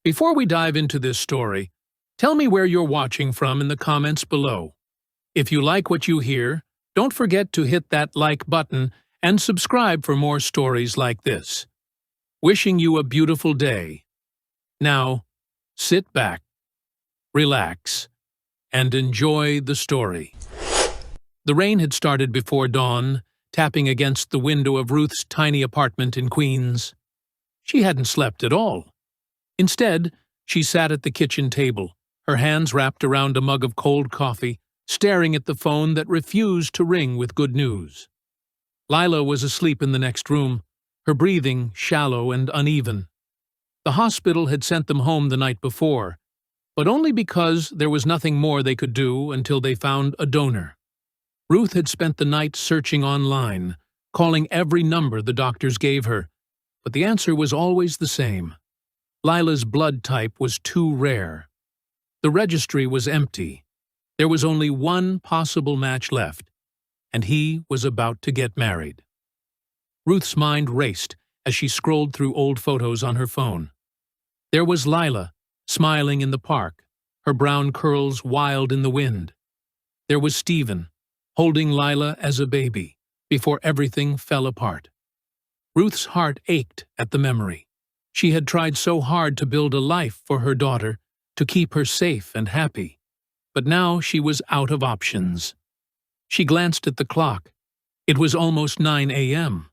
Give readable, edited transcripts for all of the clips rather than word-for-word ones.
Before we dive into this story, tell me where you're watching from in the comments below. If you like what you hear, don't forget to hit that like button and subscribe for more stories like this. Wishing you a beautiful day. Now, sit back, relax, and enjoy the story. The rain had started before dawn, tapping against the window of Ruth's tiny apartment in Queens. She hadn't slept at all. Instead, she sat at the kitchen table, her hands wrapped around a mug of cold coffee, staring at the phone that refused to ring with good news. Lila was asleep in the next room, her breathing shallow and uneven. The hospital had sent them home the night before, but only because there was nothing more they could do until they found a donor. Ruth had spent the night searching online, calling every number the doctors gave her, but the answer was always the same. Lila's blood type was too rare. The registry was empty. There was only one possible match left, and he was about to get married. Ruth's mind raced as she scrolled through old photos on her phone. There was Lila, smiling in the park, her brown curls wild in the wind. There was Steven, holding Lila as a baby, before everything fell apart. Ruth's heart ached at the memory. She had tried so hard to build a life for her daughter, to keep her safe and happy, but now she was out of options. She glanced at the clock. It was almost 9 a.m.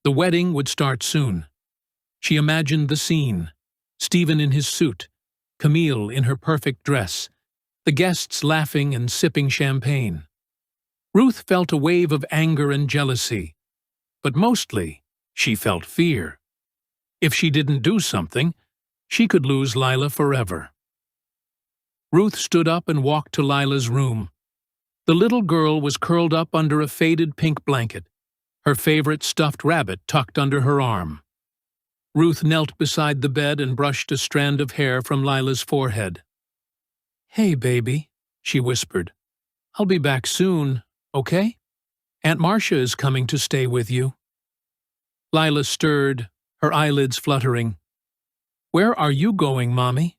The wedding would start soon. She imagined the scene: Steven in his suit, Camille in her perfect dress, the guests laughing and sipping champagne. Ruth felt a wave of anger and jealousy, but mostly she felt fear. If she didn't do something, she could lose Lila forever. Ruth stood up and walked to Lila's room. The little girl was curled up under a faded pink blanket, her favorite stuffed rabbit tucked under her arm. Ruth knelt beside the bed and brushed a strand of hair from Lila's forehead. "Hey, baby," she whispered. "I'll be back soon, okay? Aunt Marcia is coming to stay with you." Lila stirred, her eyelids fluttering. "Where are you going, Mommy?"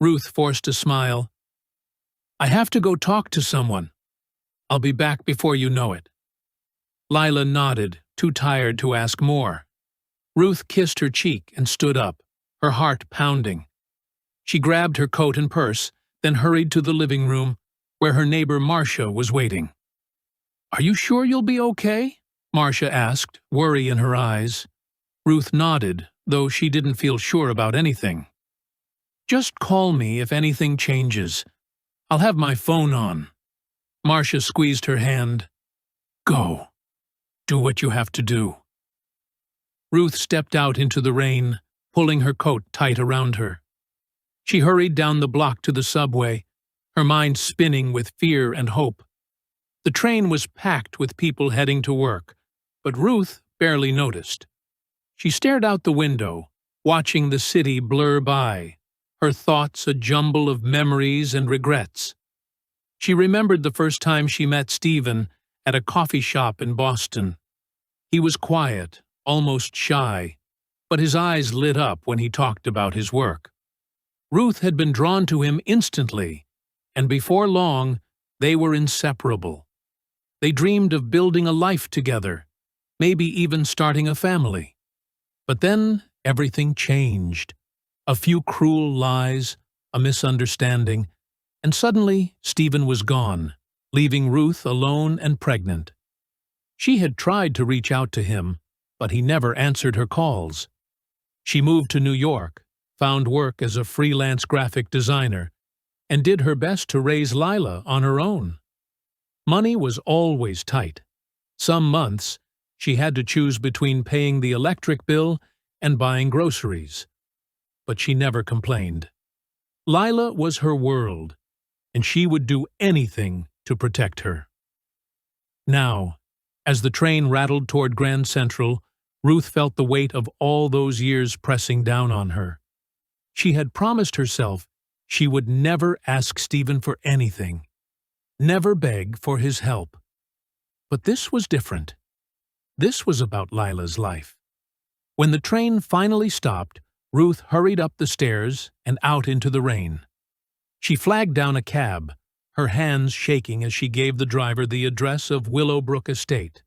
Ruth forced a smile. "I have to go talk to someone. I'll be back before you know it." Lila nodded, too tired to ask more. Ruth kissed her cheek and stood up, her heart pounding. She grabbed her coat and purse, then hurried to the living room, where her neighbor Marcia was waiting. "Are you sure you'll be okay?" Marcia asked, worry in her eyes. Ruth nodded, though she didn't feel sure about anything. "Just call me if anything changes. I'll have my phone on." Marcia squeezed her hand. "Go. Do what you have to do." Ruth stepped out into the rain, pulling her coat tight around her. She hurried down the block to the subway, her mind spinning with fear and hope. The train was packed with people heading to work, but Ruth barely noticed. She stared out the window, watching the city blur by, her thoughts a jumble of memories and regrets. She remembered the first time she met Steven at a coffee shop in Boston. He was quiet, almost shy, but his eyes lit up when he talked about his work. Ruth had been drawn to him instantly, and before long, they were inseparable. They dreamed of building a life together, maybe even starting a family. But then everything changed. A few cruel lies, a misunderstanding, and suddenly Steven was gone, leaving Ruth alone and pregnant. She had tried to reach out to him, but he never answered her calls. She moved to New York, found work as a freelance graphic designer, and did her best to raise Lila on her own. Money was always tight. Some months, she had to choose between paying the electric bill and buying groceries. But she never complained. Lila was her world, and she would do anything to protect her. Now, as the train rattled toward Grand Central, Ruth felt the weight of all those years pressing down on her. She had promised herself she would never ask Steven for anything, never beg for his help. But this was different. This was about Lila's life. When the train finally stopped, Ruth hurried up the stairs and out into the rain. She flagged down a cab, her hands shaking as she gave the driver the address of Willowbrook Estate.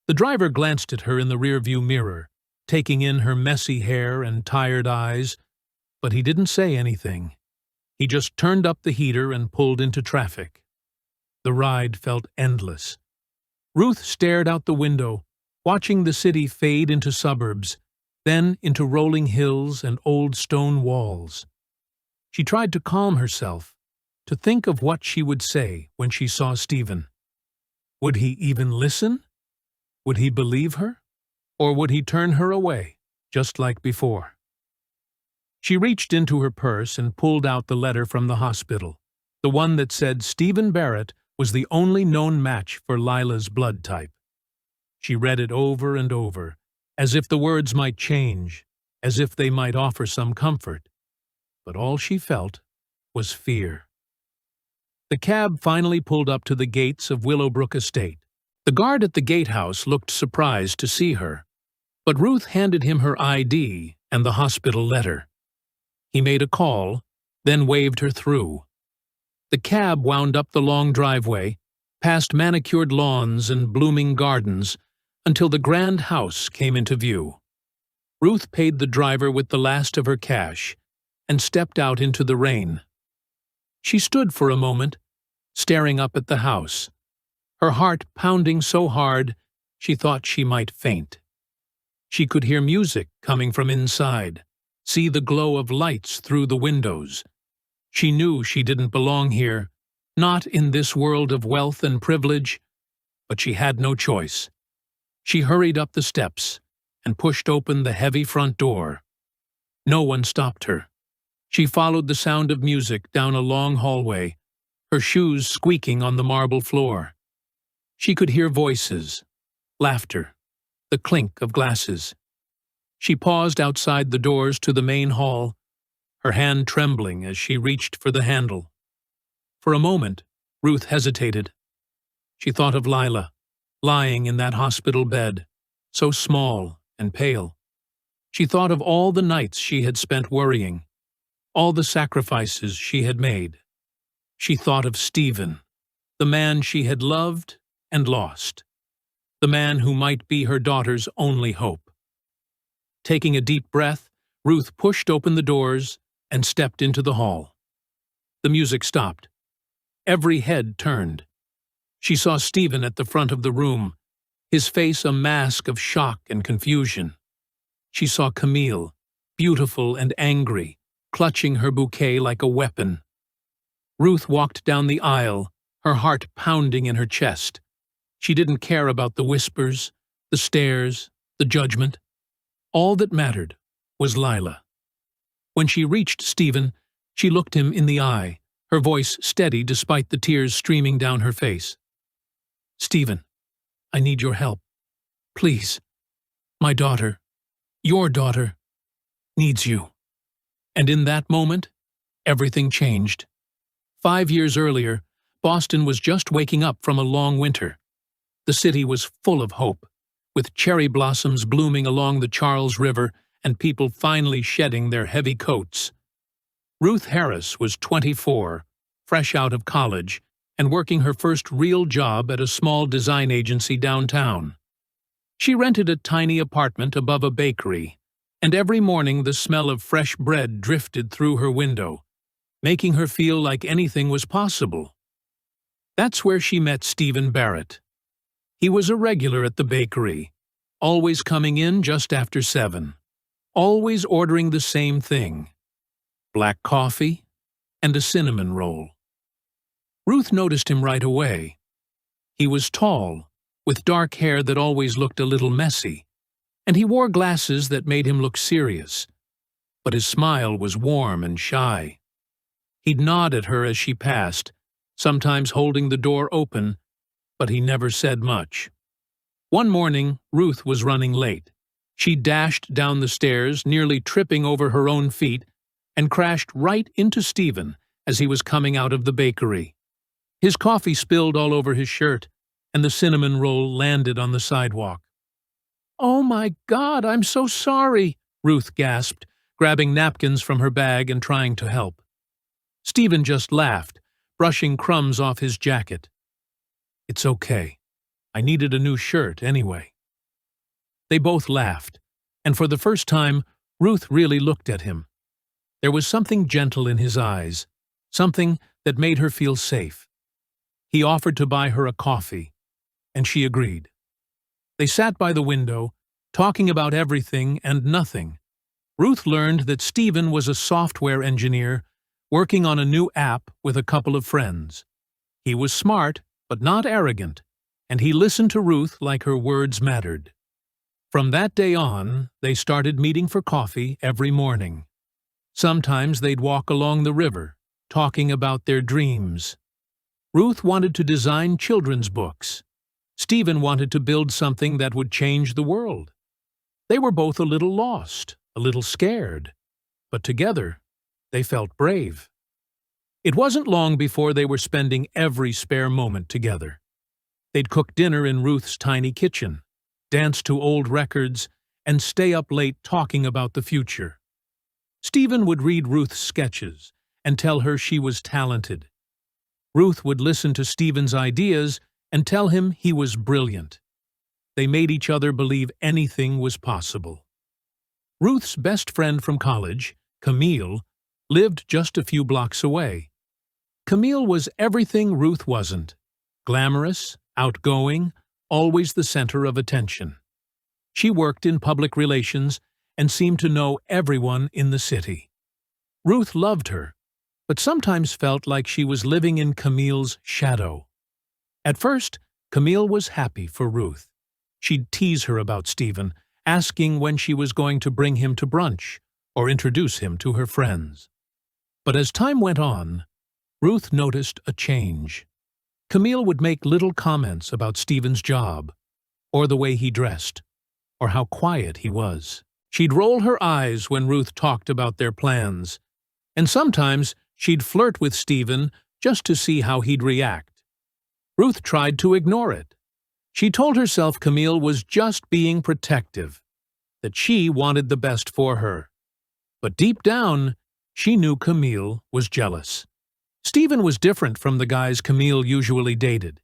The driver glanced at her in the rearview mirror, taking in her messy hair and tired eyes, but he didn't say anything. He just turned up the heater and pulled into traffic. The ride felt endless. Ruth stared out the window, watching the city fade into suburbs, then into rolling hills and old stone walls. She tried to calm herself, to think of what she would say when she saw Steven. Would he even listen? Would he believe her? Or would he turn her away, just like before? She reached into her purse and pulled out the letter from the hospital, the one that said Steven Barrett was the only known match for Lila's blood type. She read it over and over, as if the words might change, as if they might offer some comfort. But all she felt was fear. The cab finally pulled up to the gates of Willowbrook Estate. The guard at the gatehouse looked surprised to see her, but Ruth handed him her ID and the hospital letter. He made a call, then waved her through. The cab wound up the long driveway, past manicured lawns and blooming gardens, until the grand house came into view. Ruth paid the driver with the last of her cash and stepped out into the rain. She stood for a moment, staring up at the house, her heart pounding so hard she thought she might faint. She could hear music coming from inside, see the glow of lights through the windows. She knew she didn't belong here, not in this world of wealth and privilege, but she had no choice. She hurried up the steps and pushed open the heavy front door. No one stopped her. She followed the sound of music down a long hallway, her shoes squeaking on the marble floor. She could hear voices, laughter, the clink of glasses. She paused outside the doors to the main hall, her hand trembling as she reached for the handle. For a moment, Ruth hesitated. She thought of Lila, lying in that hospital bed, so small and pale. She thought of all the nights she had spent worrying, all the sacrifices she had made. She thought of Steven, the man she had loved and lost, the man who might be her daughter's only hope. Taking a deep breath, Ruth pushed open the doors and stepped into the hall. The music stopped. Every head turned. She saw Steven at the front of the room, his face a mask of shock and confusion. She saw Camille, beautiful and angry, clutching her bouquet like a weapon. Ruth walked down the aisle, her heart pounding in her chest. She didn't care about the whispers, the stares, the judgment. All that mattered was Lila. When she reached Steven, she looked him in the eye, her voice steady despite the tears streaming down her face. "Steven, I need your help. Please. My daughter, your daughter, needs you." And in that moment, everything changed. 5 years earlier, Boston was just waking up from a long winter. The city was full of hope, with cherry blossoms blooming along the Charles River and people finally shedding their heavy coats. Ruth Harris was 24, fresh out of college, and working her first real job at a small design agency downtown. She rented a tiny apartment above a bakery, and every morning the smell of fresh bread drifted through her window, making her feel like anything was possible. That's where she met Steven Barrett. He was a regular at the bakery, always coming in just after 7, always ordering the same thing: black coffee and a cinnamon roll. Ruth noticed him right away. He was tall, with dark hair that always looked a little messy, and he wore glasses that made him look serious, but his smile was warm and shy. He'd nod at her as she passed, sometimes holding the door open, but he never said much. One morning, Ruth was running late. She dashed down the stairs, nearly tripping over her own feet, and crashed right into Steven as he was coming out of the bakery. His coffee spilled all over his shirt, and the cinnamon roll landed on the sidewalk. "Oh my God, I'm so sorry," Ruth gasped, grabbing napkins from her bag and trying to help. Steven just laughed, brushing crumbs off his jacket. "It's okay. I needed a new shirt anyway." They both laughed, and for the first time, Ruth really looked at him. There was something gentle in his eyes, something that made her feel safe. He offered to buy her a coffee, and she agreed. They sat by the window, talking about everything and nothing. Ruth learned that Steven was a software engineer working on a new app with a couple of friends. He was smart, but not arrogant, and he listened to Ruth like her words mattered. From that day on, they started meeting for coffee every morning. Sometimes they'd walk along the river, talking about their dreams. Ruth wanted to design children's books. Steven wanted to build something that would change the world. They were both a little lost, a little scared, but together they felt brave. It wasn't long before they were spending every spare moment together. They'd cook dinner in Ruth's tiny kitchen, dance to old records, and stay up late talking about the future. Steven would read Ruth's sketches and tell her she was talented. Ruth would listen to Steven's ideas and tell him he was brilliant. They made each other believe anything was possible. Ruth's best friend from college, Camille, lived just a few blocks away. Camille was everything Ruth wasn't: glamorous, outgoing, always the center of attention. She worked in public relations and seemed to know everyone in the city. Ruth loved her, but sometimes felt like she was living in Camille's shadow. At first, Camille was happy for Ruth. She'd tease her about Steven, asking when she was going to bring him to brunch or introduce him to her friends. But as time went on, Ruth noticed a change. Camille would make little comments about Steven's job, or the way he dressed, or how quiet he was. She'd roll her eyes when Ruth talked about their plans, and sometimes she'd flirt with Steven just to see how he'd react. Ruth tried to ignore it. She told herself Camille was just being protective, that she wanted the best for her. But deep down, she knew Camille was jealous. Steven was different from the guys Camille usually dated.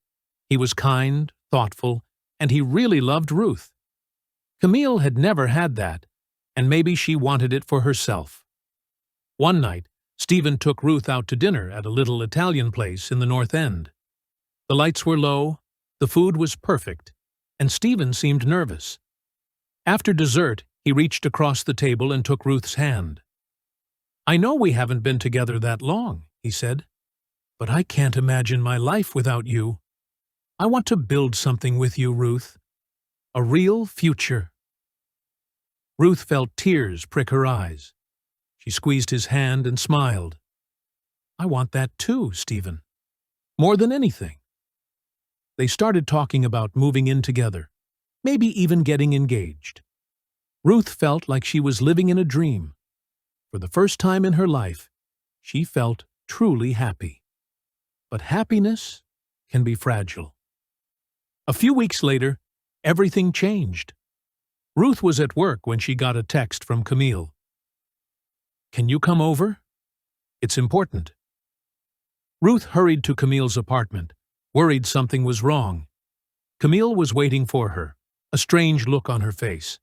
He was kind, thoughtful, and he really loved Ruth. Camille had never had that, and maybe she wanted it for herself. One night, Steven took Ruth out to dinner at a little Italian place in the North End. The lights were low, the food was perfect, and Steven seemed nervous. After dessert, he reached across the table and took Ruth's hand. "I know we haven't been together that long," he said, "but I can't imagine my life without you. I want to build something with you, Ruth. A real future." Ruth felt tears prick her eyes. She squeezed his hand and smiled. "I want that too, Steven. More than anything." They started talking about moving in together, maybe even getting engaged. Ruth felt like she was living in a dream. For the first time in her life, she felt truly happy. But happiness can be fragile. A few weeks later, everything changed. Ruth was at work when she got a text from Camille. "Can you come over? It's important." Ruth hurried to Camille's apartment, worried something was wrong. Camille was waiting for her, a strange look on her face.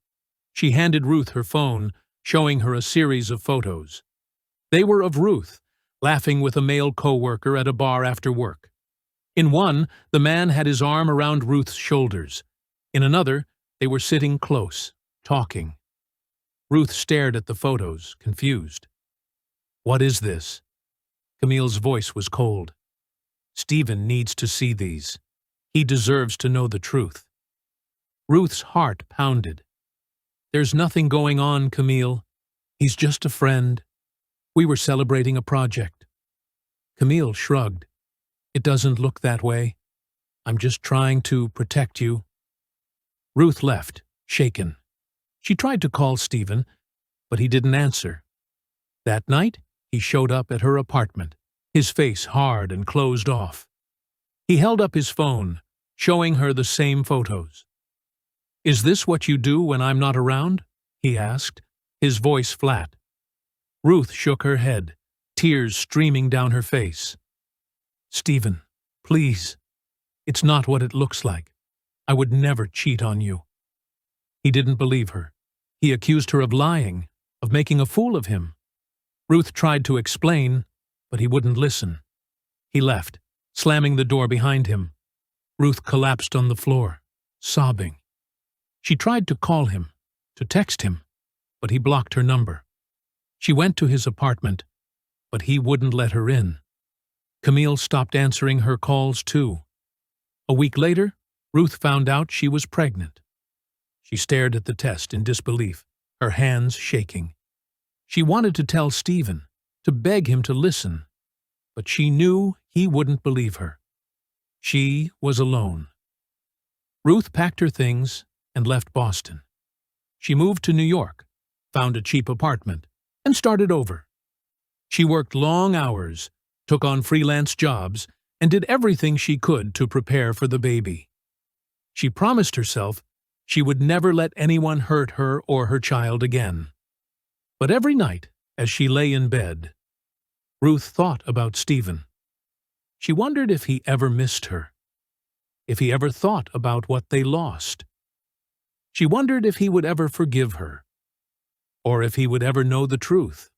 She handed Ruth her phone, showing her a series of photos. They were of Ruth, laughing with a male co-worker at a bar after work. In one, the man had his arm around Ruth's shoulders. In another, they were sitting close, talking. Ruth stared at the photos, confused. "What is this?" Camille's voice was cold. "Steven needs to see these. He deserves to know the truth." Ruth's heart pounded. "There's nothing going on, Camille. He's just a friend. We were celebrating a project." Camille shrugged. "It doesn't look that way. I'm just trying to protect you." Ruth left, shaken. She tried to call Steven, but he didn't answer. That night, he showed up at her apartment, his face hard and closed off. He held up his phone, showing her the same photos. "Is this what you do when I'm not around?" he asked, his voice flat. Ruth shook her head, tears streaming down her face. "Steven, please. It's not what it looks like. I would never cheat on you." He didn't believe her. He accused her of lying, of making a fool of him. Ruth tried to explain, but he wouldn't listen. He left, slamming the door behind him. Ruth collapsed on the floor, sobbing. She tried to call him, to text him, but he blocked her number. She went to his apartment, but he wouldn't let her in. Camille stopped answering her calls too. A week later, Ruth found out she was pregnant. She stared at the test in disbelief, her hands shaking. She wanted to tell Steven, to beg him to listen, but she knew he wouldn't believe her. She was alone. Ruth packed her things and left Boston. She moved to New York, found a cheap apartment, and started over. She worked long hours, took on freelance jobs, and did everything she could to prepare for the baby. She promised herself she would never let anyone hurt her or her child again. But every night, as she lay in bed, Ruth thought about Steven. She wondered if he ever missed her, if he ever thought about what they lost. She wondered if he would ever forgive her, or if he would ever know the truth.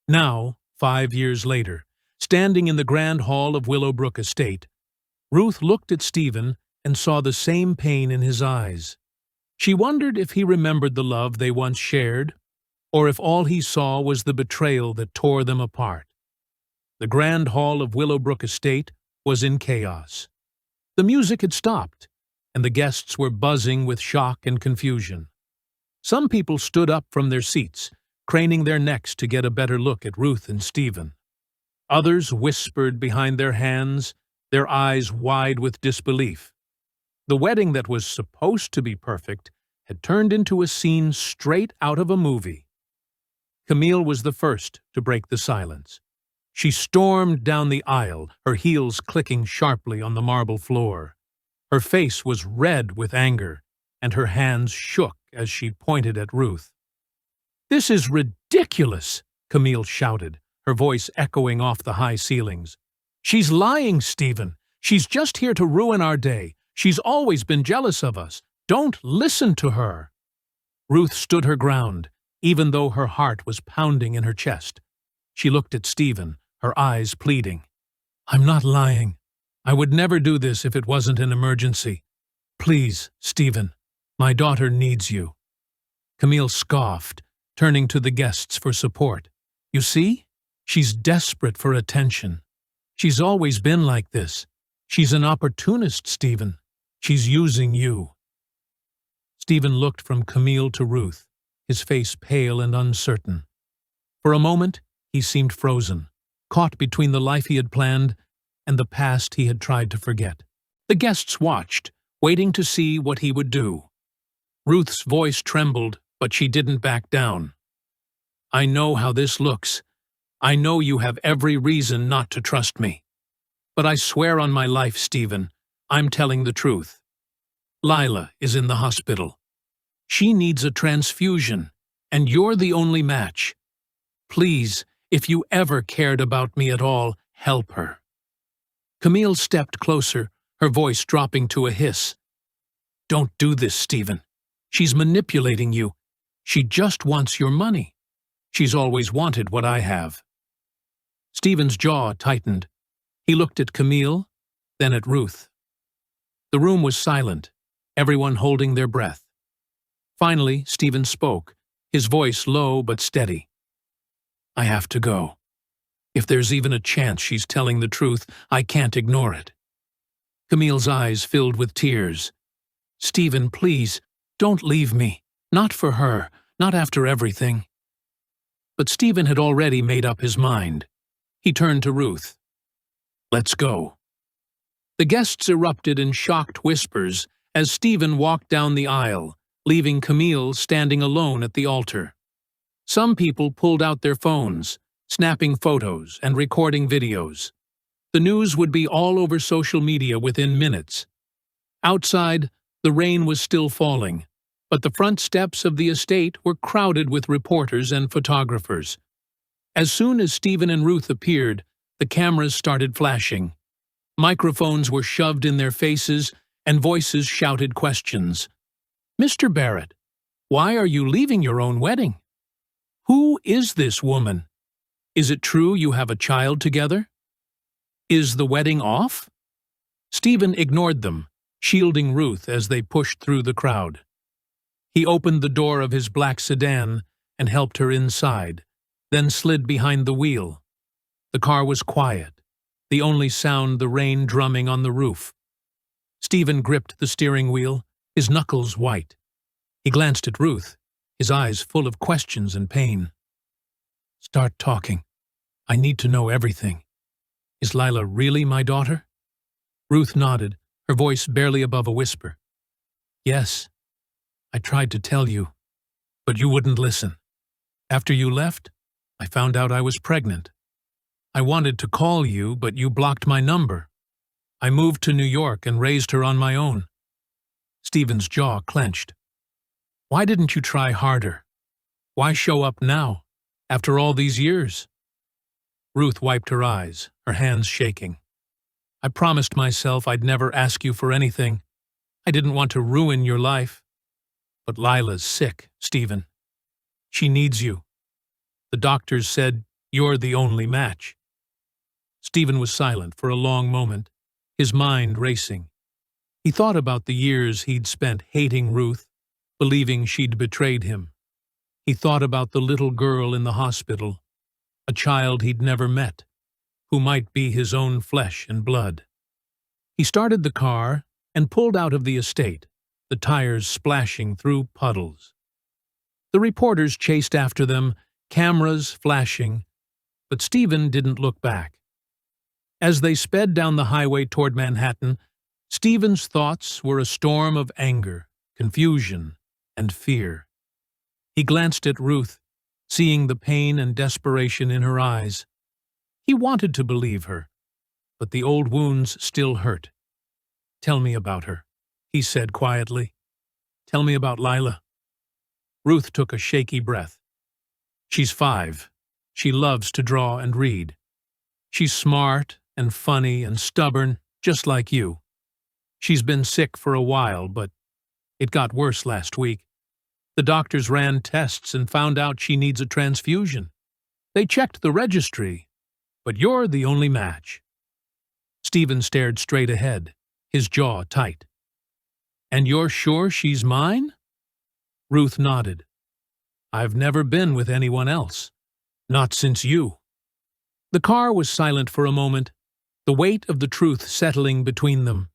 Now, 5 years later, standing in the grand hall of Willowbrook Estate, Ruth looked at Steven and saw the same pain in his eyes. She wondered if he remembered the love they once shared, or if all he saw was the betrayal that tore them apart. The grand hall of Willowbrook Estate was in chaos. The music had stopped, and the guests were buzzing with shock and confusion. Some people stood up from their seats, craning their necks to get a better look at Ruth and Steven. Others whispered behind their hands, their eyes wide with disbelief. The wedding that was supposed to be perfect had turned into a scene straight out of a movie. Camille was the first to break the silence. She stormed down the aisle, her heels clicking sharply on the marble floor. Her face was red with anger, and her hands shook as she pointed at Ruth. "This is ridiculous," Camille shouted, her voice echoing off the high ceilings. "She's lying, Steven. She's just here to ruin our day. She's always been jealous of us. Don't listen to her." Ruth stood her ground, even though her heart was pounding in her chest. She looked at Steven, her eyes pleading. "I'm not lying. I would never do this if it wasn't an emergency. Please, Steven, my daughter needs you." Camille scoffed, turning to the guests for support. "You see? She's desperate for attention. She's always been like this. She's an opportunist, Steven. She's using you." Steven looked from Camille to Ruth, his face pale and uncertain. For a moment, he seemed frozen, caught between the life he had planned and the past he had tried to forget. The guests watched, waiting to see what he would do. Ruth's voice trembled, but she didn't back down. "I know how this looks. I know you have every reason not to trust me. But I swear on my life, Steven, I'm telling the truth. Lila is in the hospital. She needs a transfusion, and you're the only match. Please, if you ever cared about me at all, help her." Camille stepped closer, her voice dropping to a hiss. "Don't do this, Steven. She's manipulating you. She just wants your money. She's always wanted what I have." Steven's jaw tightened. He looked at Camille, then at Ruth. The room was silent, everyone holding their breath. Finally, Steven spoke, his voice low but steady. "I have to go. If there's even a chance she's telling the truth, I can't ignore it." Camille's eyes filled with tears. "Steven, please, don't leave me. Not for her, not after everything." But Steven had already made up his mind. He turned to Ruth. "Let's go." The guests erupted in shocked whispers as Steven walked down the aisle, leaving Camille standing alone at the altar. Some people pulled out their phones, snapping photos and recording videos. The news would be all over social media within minutes. Outside, the rain was still falling, but the front steps of the estate were crowded with reporters and photographers. As soon as Steven and Ruth appeared, the cameras started flashing. Microphones were shoved in their faces, and voices shouted questions. "Mr. Barrett, why are you leaving your own wedding? Who is this woman? Is it true you have a child together? Is the wedding off?" Steven ignored them, shielding Ruth as they pushed through the crowd. He opened the door of his black sedan and helped her inside, then slid behind the wheel. The car was quiet, the only sound the rain drumming on the roof. Steven gripped the steering wheel, his knuckles white. He glanced at Ruth, his eyes full of questions and pain. "Start talking. I need to know everything. Is Lila really my daughter?" Ruth nodded, her voice barely above a whisper. "Yes. I tried to tell you, but you wouldn't listen. After you left, I found out I was pregnant. I wanted to call you, but you blocked my number. I moved to New York and raised her on my own." Steven's jaw clenched. "Why didn't you try harder? Why show up now, after all these years?" Ruth wiped her eyes, her hands shaking. "I promised myself I'd never ask you for anything. I didn't want to ruin your life. But Lila's sick, Steven. She needs you. The doctors said you're the only match." Steven was silent for a long moment, his mind racing. He thought about the years he'd spent hating Ruth, believing she'd betrayed him. He thought about the little girl in the hospital, a child he'd never met, who might be his own flesh and blood. He started the car and pulled out of the estate, the tires splashing through puddles. The reporters chased after them, cameras flashing, but Steven didn't look back. As they sped down the highway toward Manhattan, Steven's thoughts were a storm of anger, confusion, and fear. He glanced at Ruth, seeing the pain and desperation in her eyes. He wanted to believe her, but the old wounds still hurt. "Tell me about her," he said quietly. "Tell me about Lila." Ruth took a shaky breath. "She's 5. She loves to draw and read. She's smart and funny and stubborn, just like you. She's been sick for a while, but it got worse last week. The doctors ran tests and found out she needs a transfusion. They checked the registry, but you're the only match." Steven stared straight ahead, his jaw tight. "And you're sure she's mine?" Ruth nodded. "I've never been with anyone else. Not since you." The car was silent for a moment, the weight of the truth settling between them.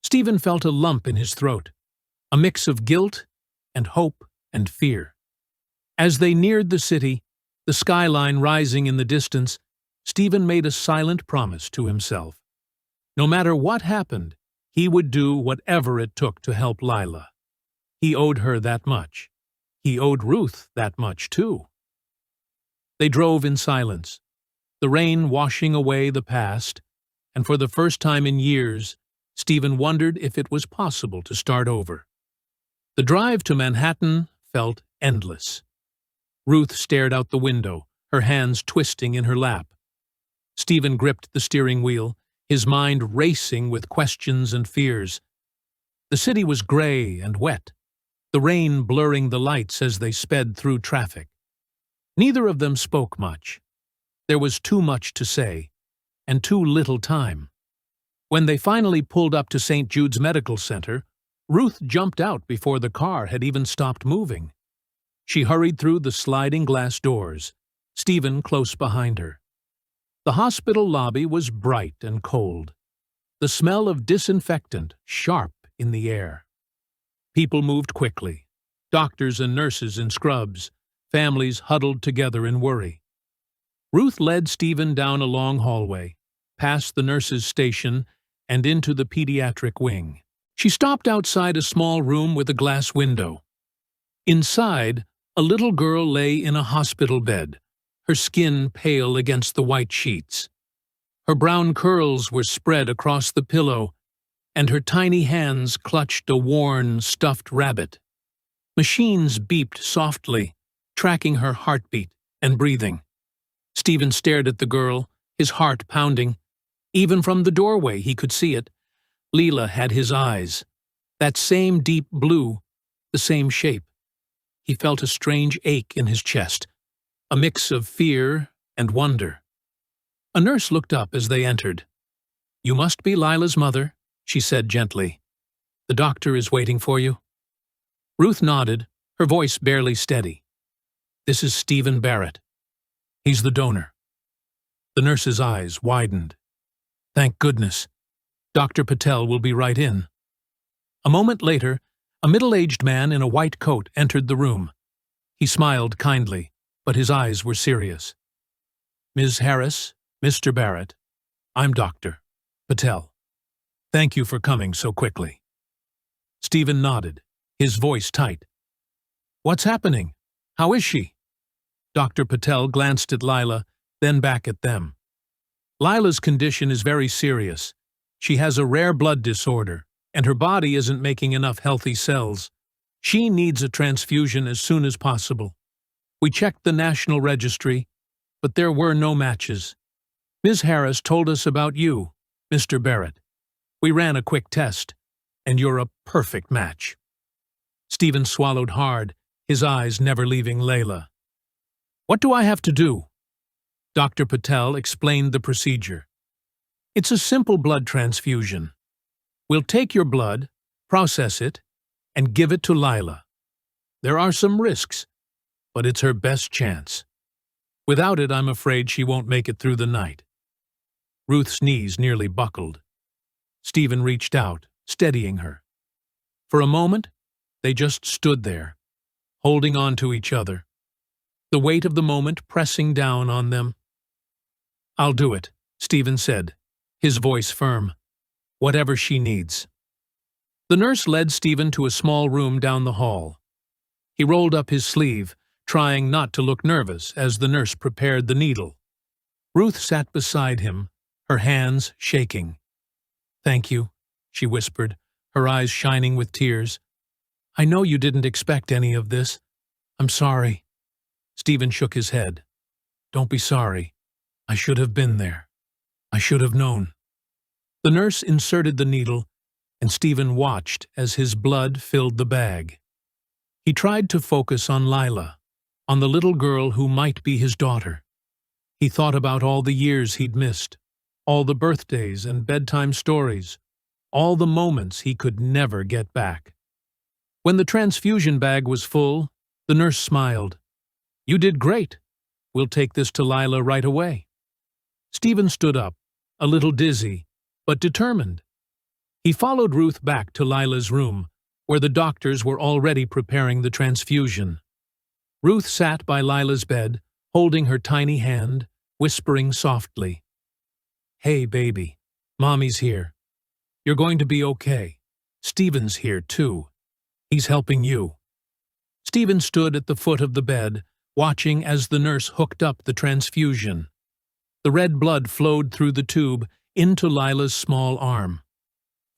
Steven felt a lump in his throat, a mix of guilt and hope and fear. As they neared the city, the skyline rising in the distance, Steven made a silent promise to himself. No matter what happened, he would do whatever it took to help Lila. He owed her that much. He owed Ruth that much, too. They drove in silence, the rain washing away the past, and for the first time in years, Steven wondered if it was possible to start over. The drive to Manhattan felt endless. Ruth stared out the window, her hands twisting in her lap. Steven gripped the steering wheel, his mind racing with questions and fears. The city was gray and wet, the rain blurring the lights as they sped through traffic. Neither of them spoke much. There was too much to say, and too little time. When they finally pulled up to St. Jude's Medical Center, Ruth jumped out before the car had even stopped moving. She hurried through the sliding glass doors, Steven close behind her. The hospital lobby was bright and cold, the smell of disinfectant sharp in the air. People moved quickly, doctors and nurses in scrubs, families huddled together in worry. Ruth led Steven down a long hallway, past the nurses' station, and into the pediatric wing. She stopped outside a small room with a glass window. Inside, a little girl lay in a hospital bed, her skin pale against the white sheets. Her brown curls were spread across the pillow, and her tiny hands clutched a worn, stuffed rabbit. Machines beeped softly, tracking her heartbeat and breathing. Steven stared at the girl, his heart pounding. Even from the doorway he could see it. Leela had his eyes. That same deep blue, the same shape. He felt a strange ache in his chest, a mix of fear and wonder. A nurse looked up as they entered. "You must be Lila's mother," she said gently. "The doctor is waiting for you." Ruth nodded, her voice barely steady. "This is Steven Barrett. He's the donor." The nurse's eyes widened. "Thank goodness. Dr. Patel will be right in." A moment later, a middle-aged man in a white coat entered the room. He smiled kindly, but his eyes were serious. "Ms. Harris, Mr. Barrett, I'm Dr. Patel. Thank you for coming so quickly." Steven nodded, his voice tight. "What's happening? How is she?" Dr. Patel glanced at Lila, then back at them. "Lila's condition is very serious. She has a rare blood disorder, and her body isn't making enough healthy cells. She needs a transfusion as soon as possible. We checked the National Registry, but there were no matches. Ms. Harris told us about you, Mr. Barrett. We ran a quick test, and you're a perfect match." Steven swallowed hard, his eyes never leaving Layla. "What do I have to do?" Dr. Patel explained the procedure. "It's a simple blood transfusion. We'll take your blood, process it, and give it to Lila. There are some risks, but it's her best chance. Without it, I'm afraid she won't make it through the night." Ruth's knees nearly buckled. Steven reached out, steadying her. For a moment, they just stood there, holding on to each other, the weight of the moment pressing down on them. "I'll do it," Steven said, his voice firm. "Whatever she needs." The nurse led Steven to a small room down the hall. He rolled up his sleeve, trying not to look nervous as the nurse prepared the needle. Ruth sat beside him, her hands shaking. "Thank you," she whispered, her eyes shining with tears. "I know you didn't expect any of this. I'm sorry." Steven shook his head. "Don't be sorry. I should have been there. I should have known." The nurse inserted the needle, and Steven watched as his blood filled the bag. He tried to focus on Lila, on the little girl who might be his daughter. He thought about all the years he'd missed, all the birthdays and bedtime stories, all the moments he could never get back. When the transfusion bag was full, the nurse smiled. "You did great. We'll take this to Lila right away." Steven stood up, a little dizzy, but determined. He followed Ruth back to Lila's room, where the doctors were already preparing the transfusion. Ruth sat by Lila's bed, holding her tiny hand, whispering softly. "Hey, baby, Mommy's here. You're going to be okay. Steven's here, too. He's helping you." Steven stood at the foot of the bed, watching as the nurse hooked up the transfusion. The red blood flowed through the tube into Lila's small arm.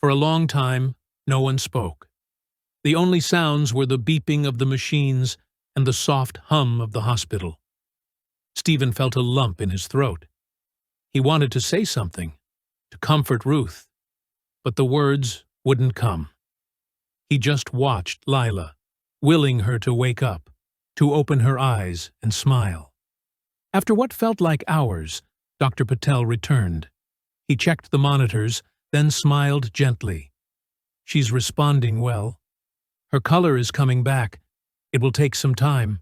For a long time, no one spoke. The only sounds were the beeping of the machines and the soft hum of the hospital. Steven felt a lump in his throat. He wanted to say something, to comfort Ruth, but the words wouldn't come. He just watched Lila, willing her to wake up, to open her eyes and smile. After what felt like hours, Dr. Patel returned. He checked the monitors, then smiled gently. "She's responding well. Her color is coming back. It will take some time,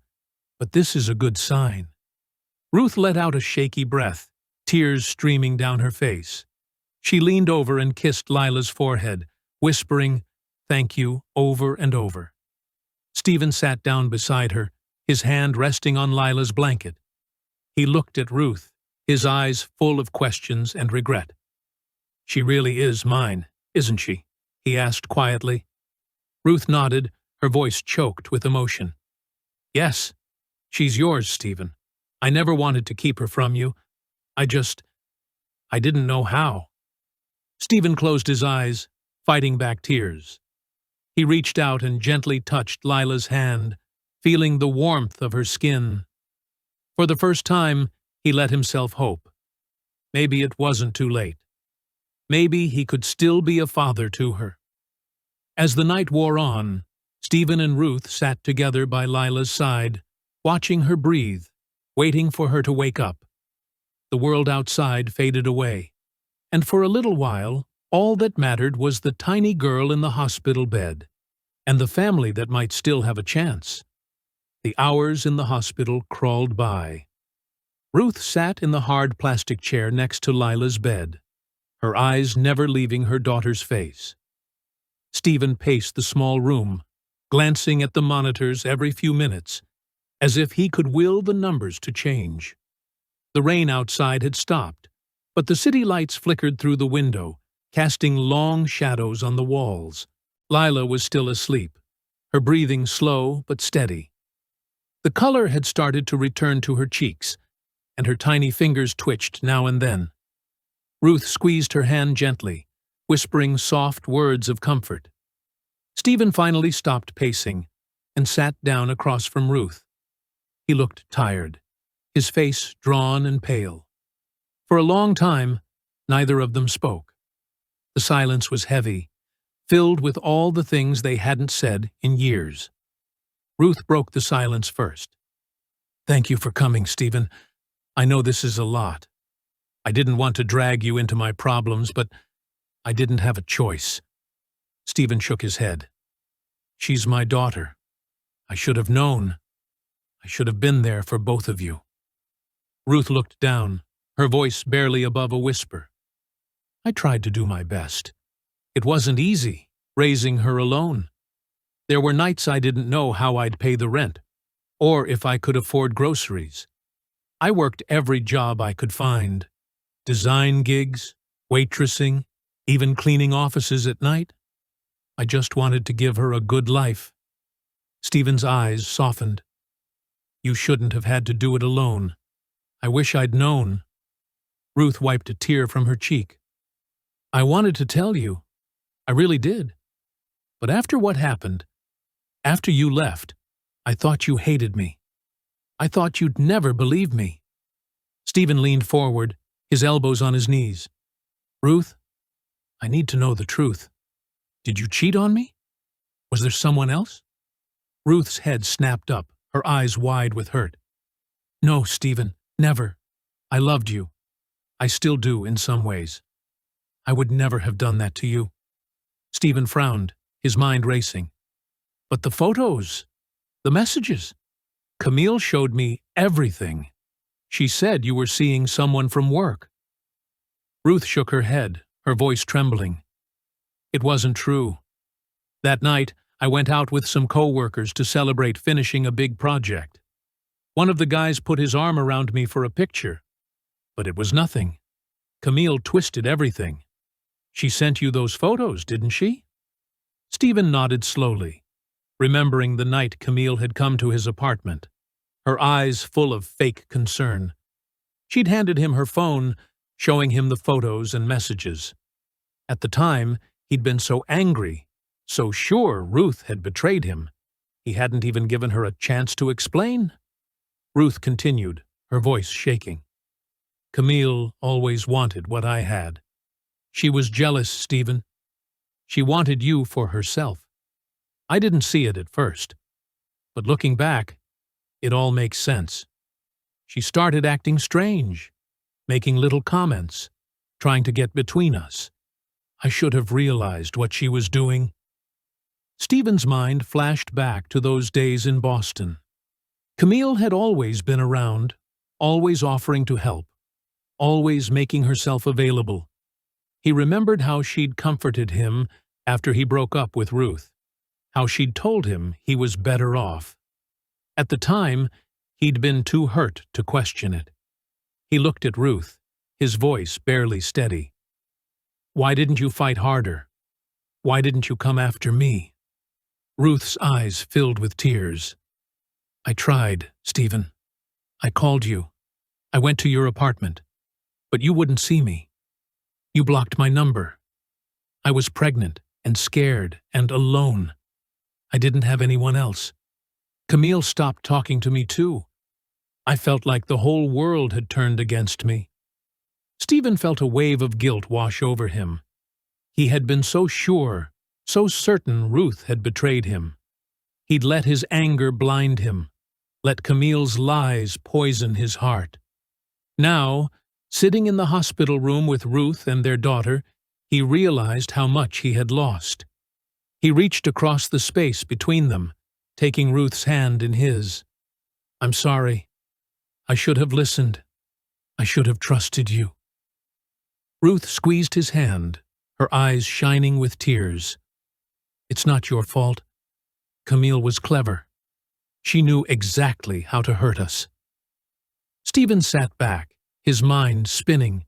but this is a good sign." Ruth let out a shaky breath, tears streaming down her face. She leaned over and kissed Lila's forehead, whispering, "Thank you," over and over. Steven sat down beside her, his hand resting on Lila's blanket. He looked at Ruth, his eyes full of questions and regret. "She really is mine, isn't she?" he asked quietly. Ruth nodded, her voice choked with emotion. "Yes, she's yours, Steven. I never wanted to keep her from you. I didn't know how." Steven closed his eyes, fighting back tears. He reached out and gently touched Lila's hand, feeling the warmth of her skin. For the first time, He let himself hope. Maybe it wasn't too late. Maybe he could still be a father to her. As the night wore on, Steven and Ruth sat together by Lila's side, watching her breathe, waiting for her to wake up. The world outside faded away, and for a little while, all that mattered was the tiny girl in the hospital bed, and the family that might still have a chance. The hours in the hospital crawled by. Ruth sat in the hard plastic chair next to Lila's bed, her eyes never leaving her daughter's face. Steven paced the small room, glancing at the monitors every few minutes, as if he could will the numbers to change. The rain outside had stopped, but the city lights flickered through the window, casting long shadows on the walls. Lila was still asleep, her breathing slow but steady. The color had started to return to her cheeks, and her tiny fingers twitched now and then. Ruth squeezed her hand gently, whispering soft words of comfort. Steven finally stopped pacing and sat down across from Ruth. He looked tired, his face drawn and pale. For a long time, neither of them spoke. The silence was heavy, filled with all the things they hadn't said in years. Ruth broke the silence first. "Thank you for coming, Steven. I know this is a lot. I didn't want to drag you into my problems, but I didn't have a choice." Steven shook his head. "She's my daughter. I should have known. I should have been there for both of you." Ruth looked down, her voice barely above a whisper. "I tried to do my best. It wasn't easy, raising her alone. There were nights I didn't know how I'd pay the rent, or if I could afford groceries. I worked every job I could find. Design gigs, waitressing, even cleaning offices at night. I just wanted to give her a good life." Steven's eyes softened. "You shouldn't have had to do it alone. I wish I'd known." Ruth wiped a tear from her cheek. "I wanted to tell you. I really did. But after what happened, after you left, I thought you hated me. I thought you'd never believe me." Steven leaned forward, his elbows on his knees. "Ruth, I need to know the truth. Did you cheat on me? Was there someone else?" Ruth's head snapped up, her eyes wide with hurt. "No, Steven, never. I loved you. I still do in some ways. I would never have done that to you." Steven frowned, his mind racing. "But the photos, the messages. Camille showed me everything. She said you were seeing someone from work." Ruth shook her head, her voice trembling. "It wasn't true. That night, I went out with some co-workers to celebrate finishing a big project. One of the guys put his arm around me for a picture, but it was nothing. Camille twisted everything. She sent you those photos, didn't she?" Steven nodded slowly, remembering the night Camille had come to his apartment, her eyes full of fake concern. She'd handed him her phone, showing him the photos and messages. At the time, he'd been so angry, so sure Ruth had betrayed him. He hadn't even given her a chance to explain. Ruth continued, her voice shaking. "Camille always wanted what I had. She was jealous, Steven. She wanted you for herself. I didn't see it at first, but looking back, it all makes sense. She started acting strange, making little comments, trying to get between us. I should have realized what she was doing." Steven's mind flashed back to those days in Boston. Camille had always been around, always offering to help, always making herself available. He remembered how she'd comforted him after he broke up with Ruth, how she'd told him he was better off. At the time, he'd been too hurt to question it. He looked at Ruth, his voice barely steady. "Why didn't you fight harder? Why didn't you come after me?" Ruth's eyes filled with tears. "I tried, Steven. I called you. I went to your apartment. But you wouldn't see me. You blocked my number. I was pregnant and scared and alone. I didn't have anyone else. Camille stopped talking to me too. I felt like the whole world had turned against me. Steven felt a wave of guilt wash over him. He had been so sure, so certain Ruth had betrayed him. He'd let his anger blind him, let Camille's lies poison his heart. Now, sitting in the hospital room with Ruth and their daughter, he realized how much he had lost. He reached across the space between them, taking Ruth's hand in his. "I'm sorry. I should have listened. I should have trusted you." Ruth squeezed his hand, her eyes shining with tears. "It's not your fault. Camille was clever. She knew exactly how to hurt us." Steven sat back, his mind spinning.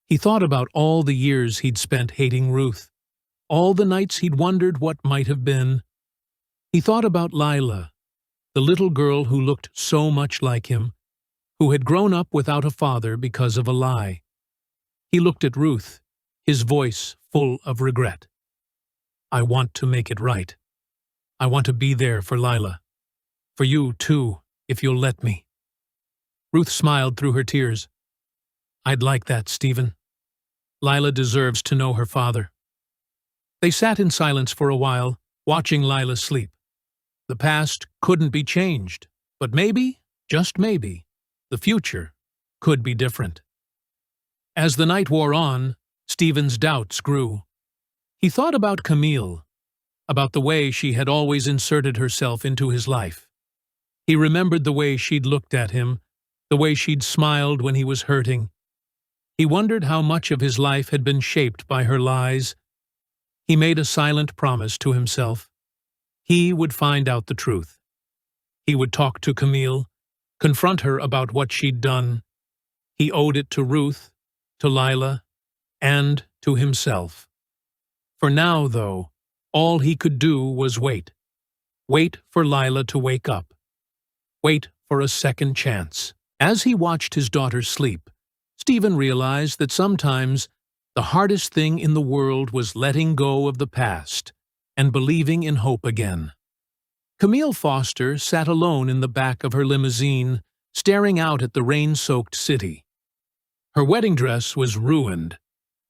He thought about all the years he'd spent hating Ruth, all the nights he'd wondered what might have been. He thought about Lila, the little girl who looked so much like him, who had grown up without a father because of a lie. He looked at Ruth, his voice full of regret. "I want to make it right. I want to be there for Lila. For you, too, if you'll let me." Ruth smiled through her tears. "I'd like that, Steven. Lila deserves to know her father." They sat in silence for a while, watching Lila sleep. The past couldn't be changed, but maybe, just maybe, the future could be different. As the night wore on, Steven's doubts grew. He thought about Camille, about the way she had always inserted herself into his life. He remembered the way she'd looked at him, the way she'd smiled when he was hurting. He wondered how much of his life had been shaped by her lies. He made a silent promise to himself. He would find out the truth. He would talk to Camille, confront her about what she'd done. He owed it to Ruth, to Lila, and to himself. For now, though, all he could do was wait. Wait for Lila to wake up. Wait for a second chance. As he watched his daughter sleep, Steven realized that sometimes the hardest thing in the world was letting go of the past and believing in hope again. Camille Foster sat alone in the back of her limousine, staring out at the rain-soaked city. Her wedding dress was ruined,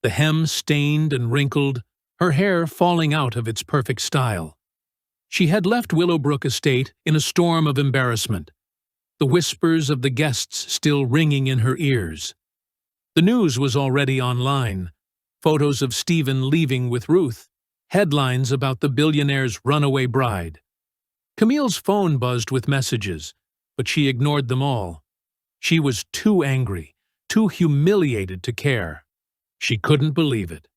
the hem stained and wrinkled, her hair falling out of its perfect style. She had left Willowbrook Estate in a storm of embarrassment, the whispers of the guests still ringing in her ears. The news was already online, photos of Steven leaving with Ruth, headlines about the billionaire's runaway bride. Camille's phone buzzed with messages, but she ignored them all. She was too angry, too humiliated to care. She couldn't believe it.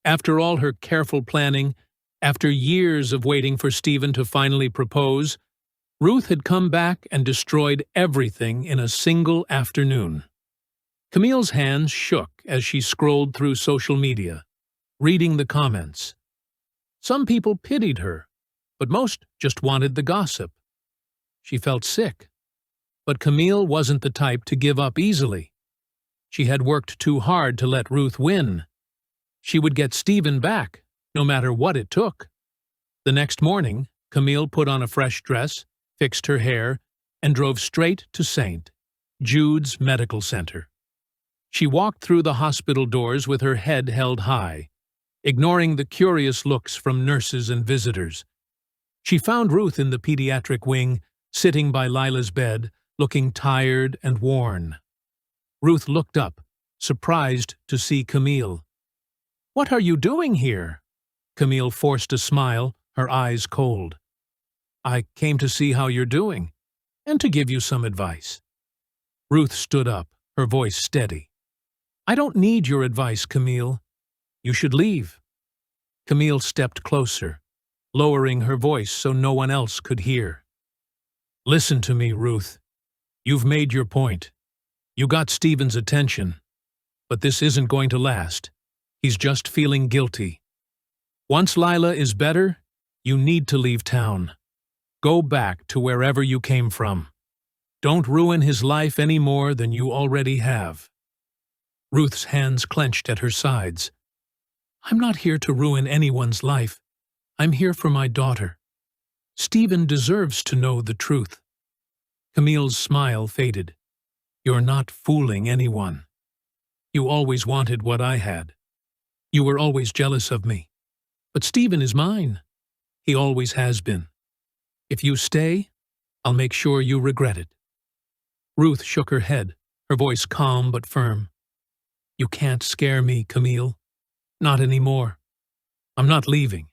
After all her careful planning, after years of waiting for Steven to finally propose, Ruth had come back and destroyed everything in a single afternoon. Camille's hands shook as she scrolled through social media, reading the comments. Some people pitied her, but most just wanted the gossip. She felt sick, but Camille wasn't the type to give up easily. She had worked too hard to let Ruth win. She would get Steven back, no matter what it took. The next morning, Camille put on a fresh dress, fixed her hair, and drove straight to St. Jude's Medical Center. She walked through the hospital doors with her head held high, ignoring the curious looks from nurses and visitors. She found Ruth in the pediatric wing, sitting by Lila's bed, looking tired and worn. Ruth looked up, surprised to see Camille. "What are you doing here?" Camille forced a smile, her eyes cold. "I came to see how you're doing, and to give you some advice." Ruth stood up, her voice steady. "I don't need your advice, Camille. You should leave." Camille stepped closer, lowering her voice so no one else could hear. "Listen to me, Ruth. You've made your point. You got Steven's attention. But this isn't going to last. He's just feeling guilty. Once Lila is better, you need to leave town. Go back to wherever you came from. Don't ruin his life any more than you already have." Ruth's hands clenched at her sides. "I'm not here to ruin anyone's life. I'm here for my daughter. Steven deserves to know the truth." Camille's smile faded. "You're not fooling anyone. You always wanted what I had. You were always jealous of me. But Steven is mine. He always has been. If you stay, I'll make sure you regret it." Ruth shook her head, her voice calm but firm. "You can't scare me, Camille. Not anymore. I'm not leaving.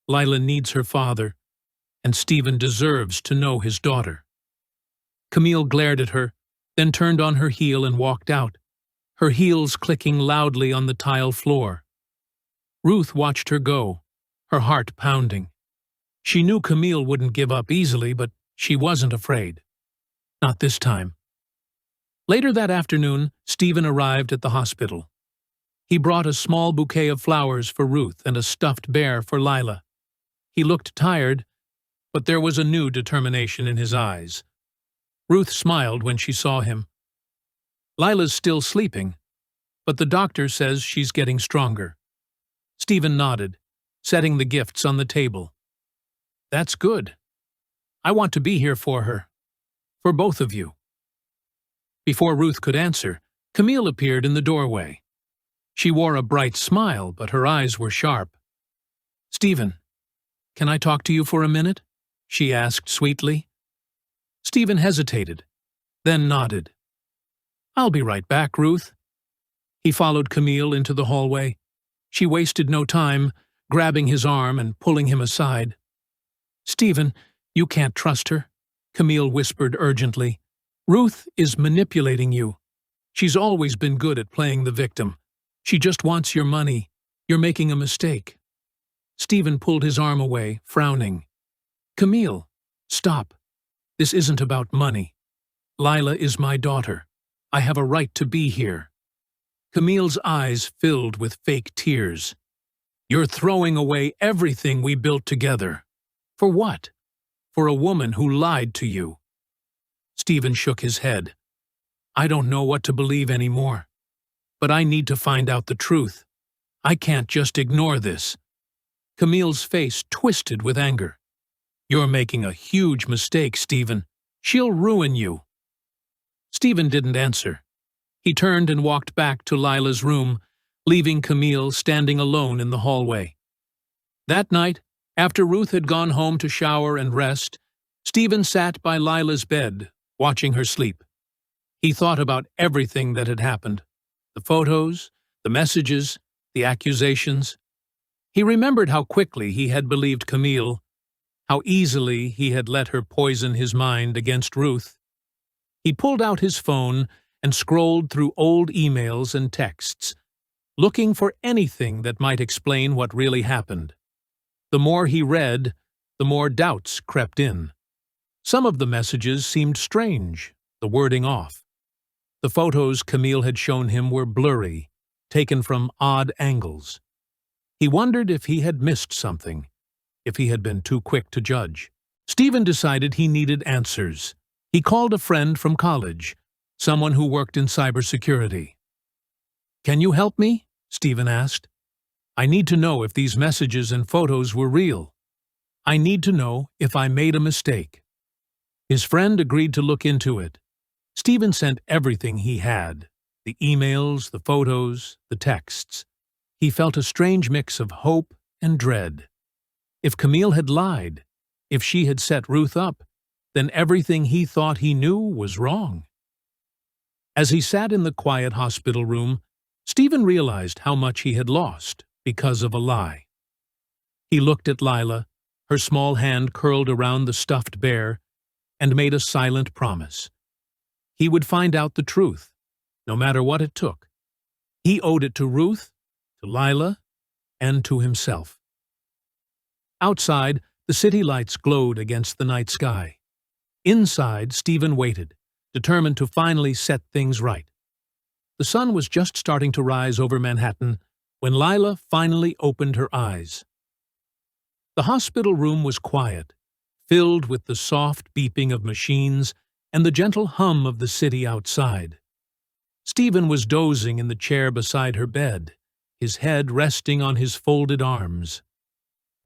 Lila needs her father, and Steven deserves to know his daughter." Camille glared at her, then turned on her heel and walked out, her heels clicking loudly on the tile floor. Ruth watched her go, her heart pounding. She knew Camille wouldn't give up easily, but she wasn't afraid. Not this time. Later that afternoon, Steven arrived at the hospital. He brought a small bouquet of flowers for Ruth and a stuffed bear for Lila. He looked tired, but there was a new determination in his eyes. Ruth smiled when she saw him. "Lila's still sleeping, but the doctor says she's getting stronger." Steven nodded, setting the gifts on the table. "That's good. I want to be here for her. For both of you." Before Ruth could answer, Camille appeared in the doorway. She wore a bright smile, but her eyes were sharp. "Steven, can I talk to you for a minute?" she asked sweetly. Steven hesitated, then nodded. "I'll be right back, Ruth." He followed Camille into the hallway. She wasted no time, grabbing his arm and pulling him aside. "Steven, you can't trust her," Camille whispered urgently. "Ruth is manipulating you. She's always been good at playing the victim. She just wants your money. You're making a mistake." Steven pulled his arm away, frowning. "Camille, stop. This isn't about money. Lila is my daughter. I have a right to be here." Camille's eyes filled with fake tears. "You're throwing away everything we built together. For what? For a woman who lied to you." Steven shook his head. "I don't know what to believe anymore. But I need to find out the truth. I can't just ignore this." Camille's face twisted with anger. "You're making a huge mistake, Steven. She'll ruin you." Steven didn't answer. He turned and walked back to Lila's room, leaving Camille standing alone in the hallway. That night, after Ruth had gone home to shower and rest, Steven sat by Lila's bed, watching her sleep. He thought about everything that had happened. The photos, the messages, the accusations. He remembered how quickly he had believed Camille, how easily he had let her poison his mind against Ruth. He pulled out his phone and scrolled through old emails and texts, looking for anything that might explain what really happened. The more he read, the more doubts crept in. Some of the messages seemed strange, the wording off. The photos Camille had shown him were blurry, taken from odd angles. He wondered if he had missed something, if he had been too quick to judge. Steven decided he needed answers. He called a friend from college, someone who worked in cybersecurity. "Can you help me?" Steven asked. "I need to know if these messages and photos were real. I need to know if I made a mistake." His friend agreed to look into it. Steven sent everything he had, the emails, the photos, the texts. He felt a strange mix of hope and dread. If Camille had lied, if she had set Ruth up, then everything he thought he knew was wrong. As he sat in the quiet hospital room, Steven realized how much he had lost because of a lie. He looked at Lila, her small hand curled around the stuffed bear, and made a silent promise. He would find out the truth, no matter what it took. He owed it to Ruth, to Lila, and to himself. Outside, the city lights glowed against the night sky. Inside, Steven waited, determined to finally set things right. The sun was just starting to rise over Manhattan when Lila finally opened her eyes. The hospital room was quiet, filled with the soft beeping of machines and the gentle hum of the city outside. Steven was dozing in the chair beside her bed, his head resting on his folded arms.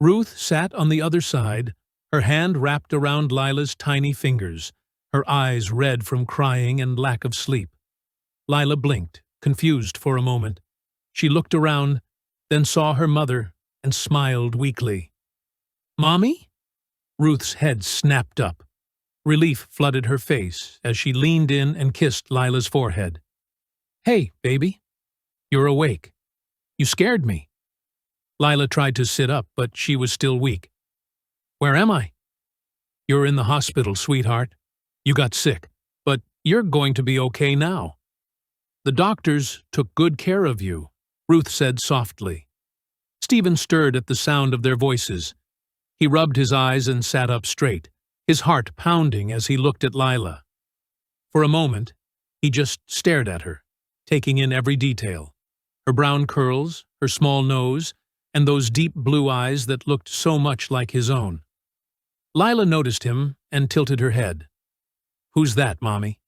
Ruth sat on the other side, her hand wrapped around Lila's tiny fingers, her eyes red from crying and lack of sleep. Lila blinked, confused for a moment. She looked around, then saw her mother and smiled weakly. "Mommy?" Ruth's head snapped up. Relief flooded her face as she leaned in and kissed Lila's forehead. "Hey, baby. You're awake. You scared me." Lila tried to sit up, but she was still weak. "Where am I?" "You're in the hospital, sweetheart. You got sick, but you're going to be okay now. The doctors took good care of you," Ruth said softly. Steven stirred at the sound of their voices. He rubbed his eyes and sat up straight, his heart pounding as he looked at Lila. For a moment, he just stared at her, taking in every detail. Her brown curls, her small nose, and those deep blue eyes that looked so much like his own. Lila noticed him and tilted her head. "Who's that, Mommy?"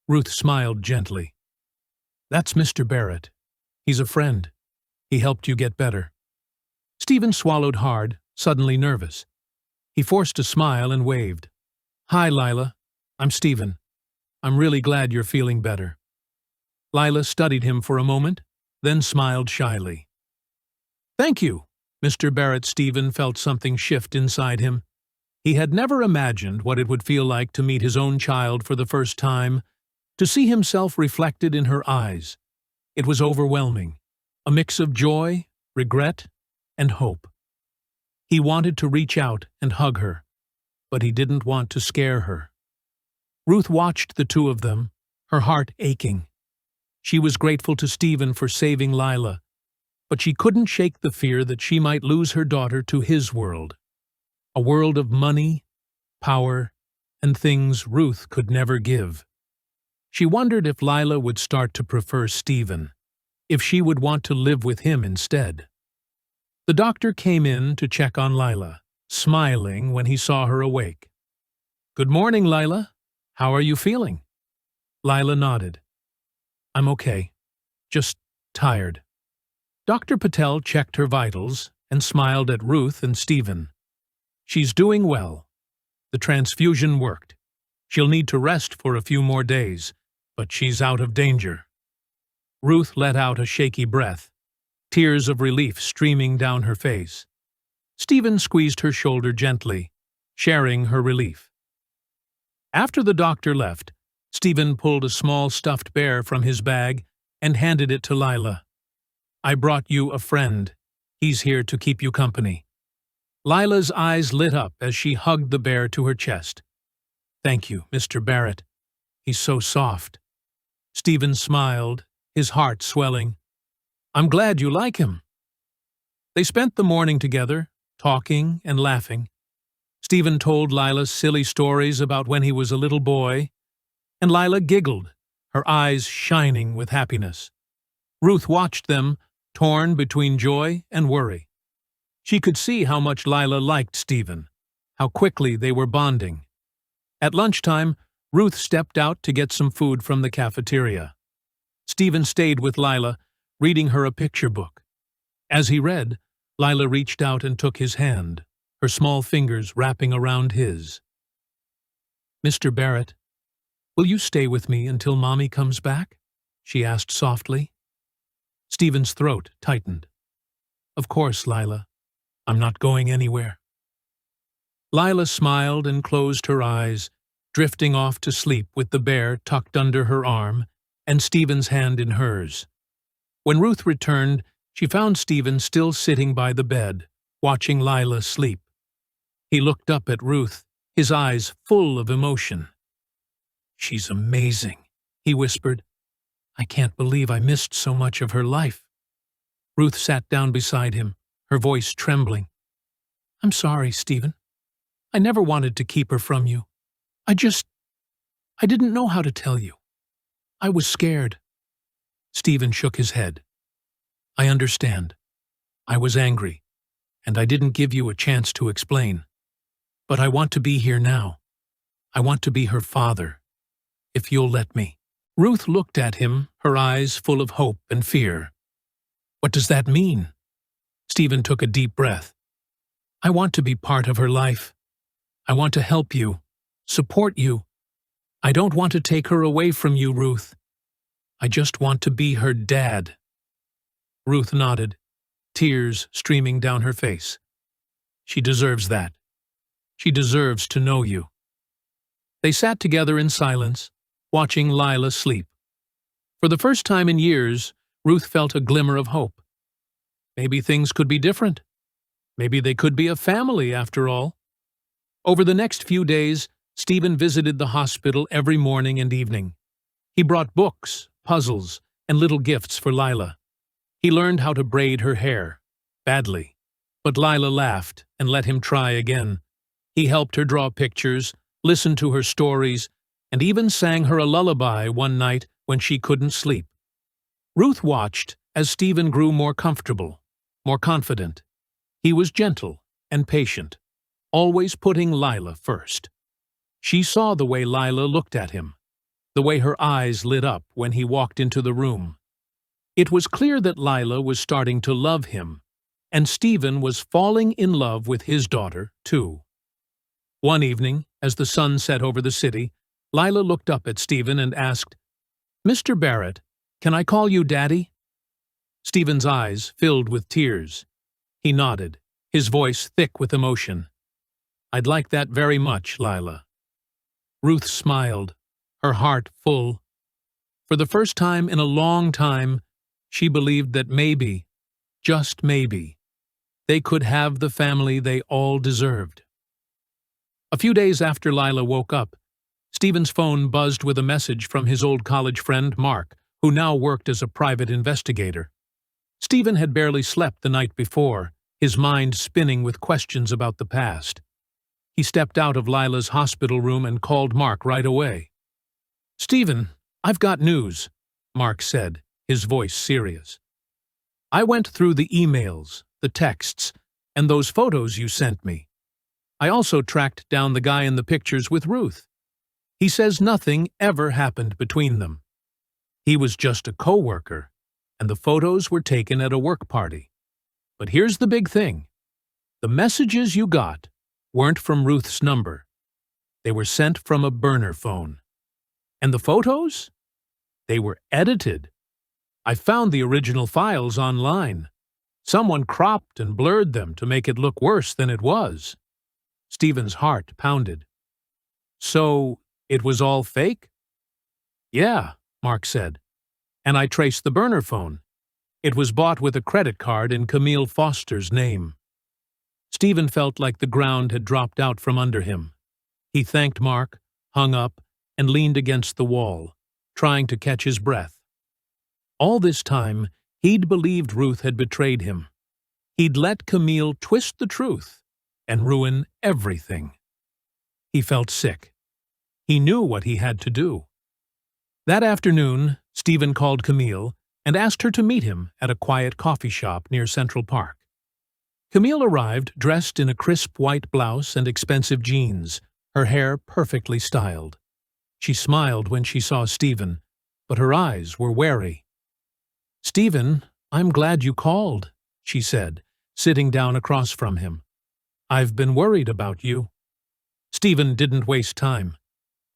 Ruth smiled gently. "That's Mr. Barrett. He's a friend. He helped you get better." Steven swallowed hard, suddenly nervous. He forced a smile and waved. "Hi, Lila. I'm Steven. I'm really glad you're feeling better." Lila studied him for a moment, then smiled shyly. "Thank you." Mr. Barrett. Steven felt something shift inside him. He had never imagined what it would feel like to meet his own child for the first time, to see himself reflected in her eyes. It was overwhelming, a mix of joy, regret, and hope. He wanted to reach out and hug her, but he didn't want to scare her. Ruth watched the two of them, her heart aching. She was grateful to Steven for saving Lila, but she couldn't shake the fear that she might lose her daughter to his world. A world of money, power, and things Ruth could never give. She wondered if Lila would start to prefer Steven, if she would want to live with him instead. The doctor came in to check on Lila, smiling when he saw her awake. "Good morning, Lila. How are you feeling?" Lila nodded. "I'm okay. Just tired." Dr. Patel checked her vitals and smiled at Ruth and Steven. "She's doing well. The transfusion worked. She'll need to rest for a few more days, but she's out of danger." Ruth let out a shaky breath, tears of relief streaming down her face. Steven squeezed her shoulder gently, sharing her relief. After the doctor left, Steven pulled a small stuffed bear from his bag and handed it to Lila. "I brought you a friend. He's here to keep you company." Lila's eyes lit up as she hugged the bear to her chest. "Thank you, Mr. Barrett. He's so soft." Steven smiled, his heart swelling. "I'm glad you like him." They spent the morning together, talking and laughing. Steven told Lila silly stories about when he was a little boy, and Lila giggled, her eyes shining with happiness. Ruth watched them, torn between joy and worry. She could see how much Lila liked Steven, how quickly they were bonding. At lunchtime, Ruth stepped out to get some food from the cafeteria. Steven stayed with Lila, reading her a picture book. As he read, Lila reached out and took his hand, her small fingers wrapping around his. "Mr. Barrett, will you stay with me until Mommy comes back?" she asked softly. Steven's throat tightened. "Of course, Lila. I'm not going anywhere." Lila smiled and closed her eyes, drifting off to sleep with the bear tucked under her arm and Steven's hand in hers. When Ruth returned, she found Steven still sitting by the bed, watching Lila sleep. He looked up at Ruth, his eyes full of emotion. "She's amazing," he whispered. "I can't believe I missed so much of her life." Ruth sat down beside him, her voice trembling. "I'm sorry, Steven. I never wanted to keep her from you. I didn't know how to tell you. I was scared." Steven shook his head. "I understand. I was angry, and I didn't give you a chance to explain. But I want to be here now. I want to be her father, if you'll let me." Ruth looked at him, her eyes full of hope and fear. "What does that mean?" Steven took a deep breath. "I want to be part of her life. I want to help you, support you, I don't want to take her away from you, Ruth. I just want to be her dad. Ruth nodded, tears streaming down her face. She deserves that. She deserves to know you. They sat together in silence, watching Lila sleep. For the first time in years, Ruth felt a glimmer of hope. Maybe things could be different. Maybe they could be a family after all. Over the next few days, Steven visited the hospital every morning and evening. He brought books, puzzles, and little gifts for Lila. He learned how to braid her hair, badly, but Lila laughed and let him try again. He helped her draw pictures, listened to her stories, and even sang her a lullaby one night when she couldn't sleep. Ruth watched as Steven grew more comfortable, more confident. He was gentle and patient, always putting Lila first. She saw the way Lila looked at him, the way her eyes lit up when he walked into the room. It was clear that Lila was starting to love him, and Steven was falling in love with his daughter, too. One evening, as the sun set over the city, Lila looked up at Steven and asked, "Mr. Barrett, can I call you Daddy?" Steven's eyes filled with tears. He nodded, his voice thick with emotion. "I'd like that very much, Lila." Ruth smiled, her heart full. For the first time in a long time, she believed that maybe, just maybe, they could have the family they all deserved. A few days after Lila woke up, Steven's phone buzzed with a message from his old college friend, Mark, who now worked as a private investigator. Steven had barely slept the night before, his mind spinning with questions about the past. He stepped out of Lila's hospital room and called Mark right away. "Steven, I've got news," Mark said, his voice serious. "I went through the emails, the texts, and those photos you sent me. I also tracked down the guy in the pictures with Ruth. He says nothing ever happened between them. He was just a co-worker, and the photos were taken at a work party. But here's the big thing. The messages you got weren't from Ruth's number. They were sent from a burner phone. And the photos? They were edited. I found the original files online. Someone cropped and blurred them to make it look worse than it was." Steven's heart pounded. "So, it was all fake?" "Yeah," Mark said. "And I traced the burner phone. It was bought with a credit card in Camille Foster's name." Steven felt like the ground had dropped out from under him. He thanked Mark, hung up, and leaned against the wall, trying to catch his breath. All this time, he'd believed Ruth had betrayed him. He'd let Camille twist the truth and ruin everything. He felt sick. He knew what he had to do. That afternoon, Steven called Camille and asked her to meet him at a quiet coffee shop near Central Park. Camille arrived dressed in a crisp white blouse and expensive jeans, her hair perfectly styled. She smiled when she saw Steven, but her eyes were wary. "Steven, I'm glad you called," she said, sitting down across from him. "I've been worried about you." Steven didn't waste time.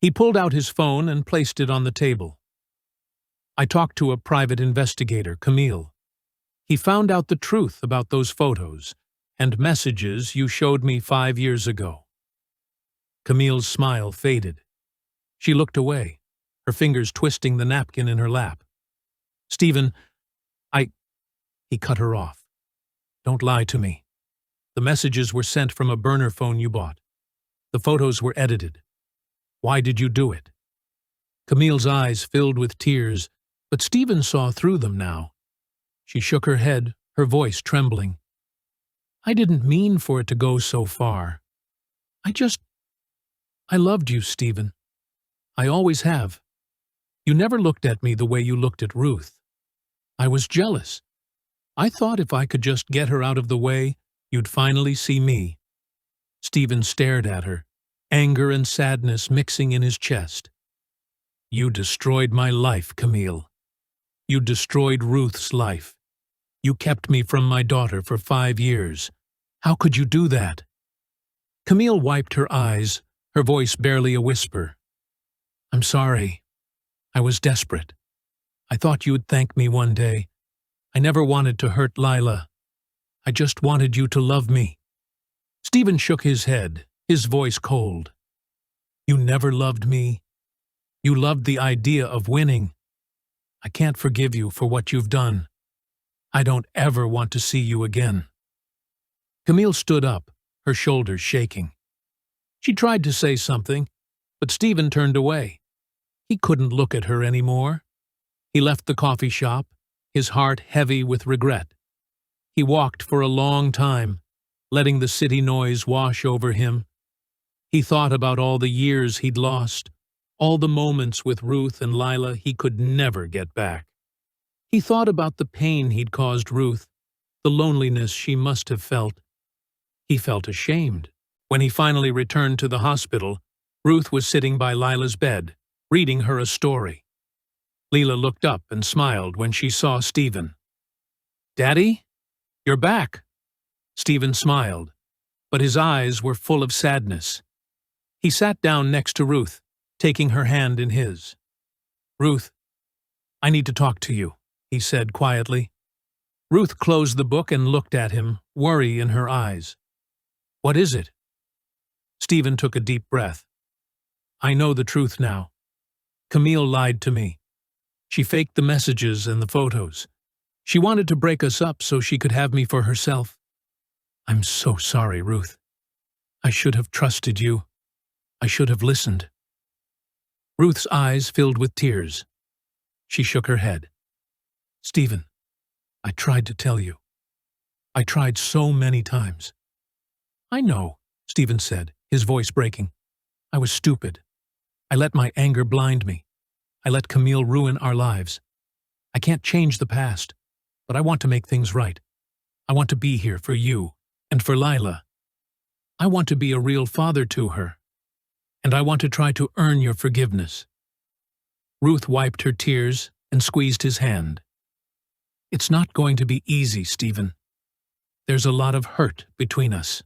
He pulled out his phone and placed it on the table. "I talked to a private investigator, Camille. He found out the truth about those photos and messages you showed me 5 years ago." Camille's smile faded. She looked away, her fingers twisting the napkin in her lap. "Steven, He cut her off. "Don't lie to me. The messages were sent from a burner phone you bought. The photos were edited. Why did you do it?" Camille's eyes filled with tears, but Steven saw through them now. She shook her head, her voice trembling. "I didn't mean for it to go so far. I loved you, Steven. I always have. You never looked at me the way you looked at Ruth. I was jealous. I thought if I could just get her out of the way, you'd finally see me." Steven stared at her, anger and sadness mixing in his chest. "You destroyed my life, Camille. You destroyed Ruth's life. You kept me from my daughter for 5 years. How could you do that?" Camille wiped her eyes, her voice barely a whisper. I'm sorry. I was desperate. I thought you'd thank me one day. I never wanted to hurt Lila. I just wanted you to love me." Steven shook his head, his voice cold. "You never loved me. You loved the idea of winning. I can't forgive you for what you've done. I don't ever want to see you again." Camille stood up, her shoulders shaking. She tried to say something, but Steven turned away. He couldn't look at her anymore. He left the coffee shop, his heart heavy with regret. He walked for a long time, letting the city noise wash over him. He thought about all the years he'd lost, all the moments with Ruth and Lila he could never get back. He thought about the pain he'd caused Ruth, the loneliness she must have felt. He felt ashamed. When he finally returned to the hospital, Ruth was sitting by Lila's bed, reading her a story. Lila looked up and smiled when she saw Steven. "Daddy, you're back." Steven smiled, but his eyes were full of sadness. He sat down next to Ruth, taking her hand in his. "Ruth, I need to talk to you," he said quietly. Ruth closed the book and looked at him, worry in her eyes. "What is it?" Steven took a deep breath. "I know the truth now. Camille lied to me. She faked the messages and the photos. She wanted to break us up so she could have me for herself. I'm so sorry, Ruth. I should have trusted you. I should have listened." Ruth's eyes filled with tears. She shook her head. "Steven, I tried to tell you. I tried so many times." "I know," Steven said, his voice breaking. "I was stupid. I let my anger blind me. I let Camille ruin our lives. I can't change the past, but I want to make things right. I want to be here for you and for Lila. I want to be a real father to her, and I want to try to earn your forgiveness." Ruth wiped her tears and squeezed his hand. "It's not going to be easy, Steven. There's a lot of hurt between us."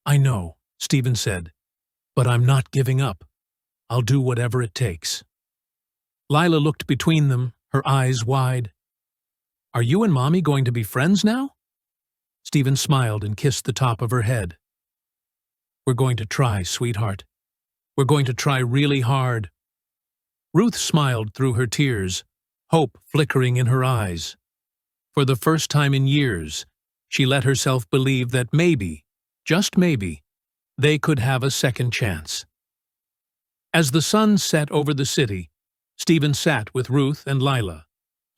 "I know," Steven said, "but I'm not giving up. I'll do whatever it takes." Lila looked between them, her eyes wide. "Are you and Mommy going to be friends now?" Steven smiled and kissed the top of her head. "We're going to try, sweetheart. We're going to try really hard." Ruth smiled through her tears, hope flickering in her eyes. For the first time in years, she let herself believe that maybe, just maybe, they could have a second chance. As the sun set over the city, Steven sat with Ruth and Lila,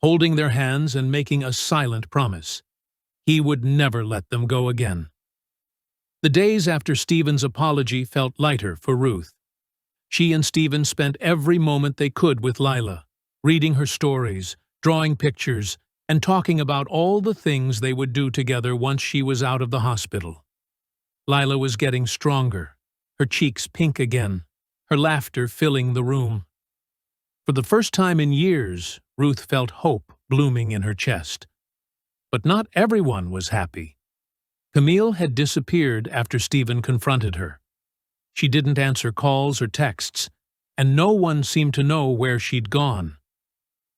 holding their hands and making a silent promise. He would never let them go again. The days after Steven's apology felt lighter for Ruth. She and Steven spent every moment they could with Lila, reading her stories, drawing pictures, and talking about all the things they would do together once she was out of the hospital. Lila was getting stronger, her cheeks pink again, her laughter filling the room. For the first time in years, Ruth felt hope blooming in her chest. But not everyone was happy. Camille had disappeared after Steven confronted her. She didn't answer calls or texts, and no one seemed to know where she'd gone.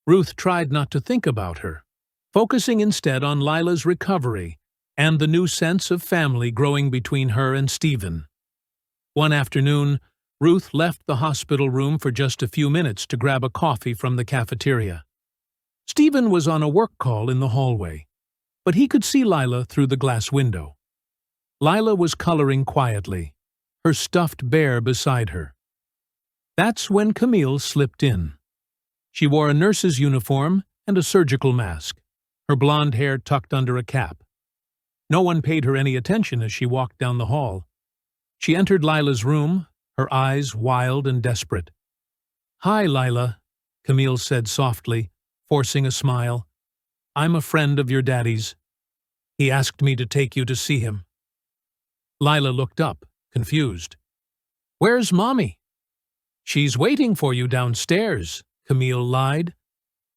Ruth tried not to think about her, focusing instead on Lila's recovery and the new sense of family growing between her and Steven. One afternoon, Ruth left the hospital room for just a few minutes to grab a coffee from the cafeteria. Steven was on a work call in the hallway, but he could see Lila through the glass window. Lila was coloring quietly, her stuffed bear beside her. That's when Camille slipped in. She wore a nurse's uniform and a surgical mask, her blonde hair tucked under a cap. No one paid her any attention as she walked down the hall. She entered Lila's room, her eyes wild and desperate. "Hi, Lila," Camille said softly, forcing a smile. "I'm a friend of your daddy's. He asked me to take you to see him." Lila looked up, confused. "Where's Mommy?" "She's waiting for you downstairs," Camille lied.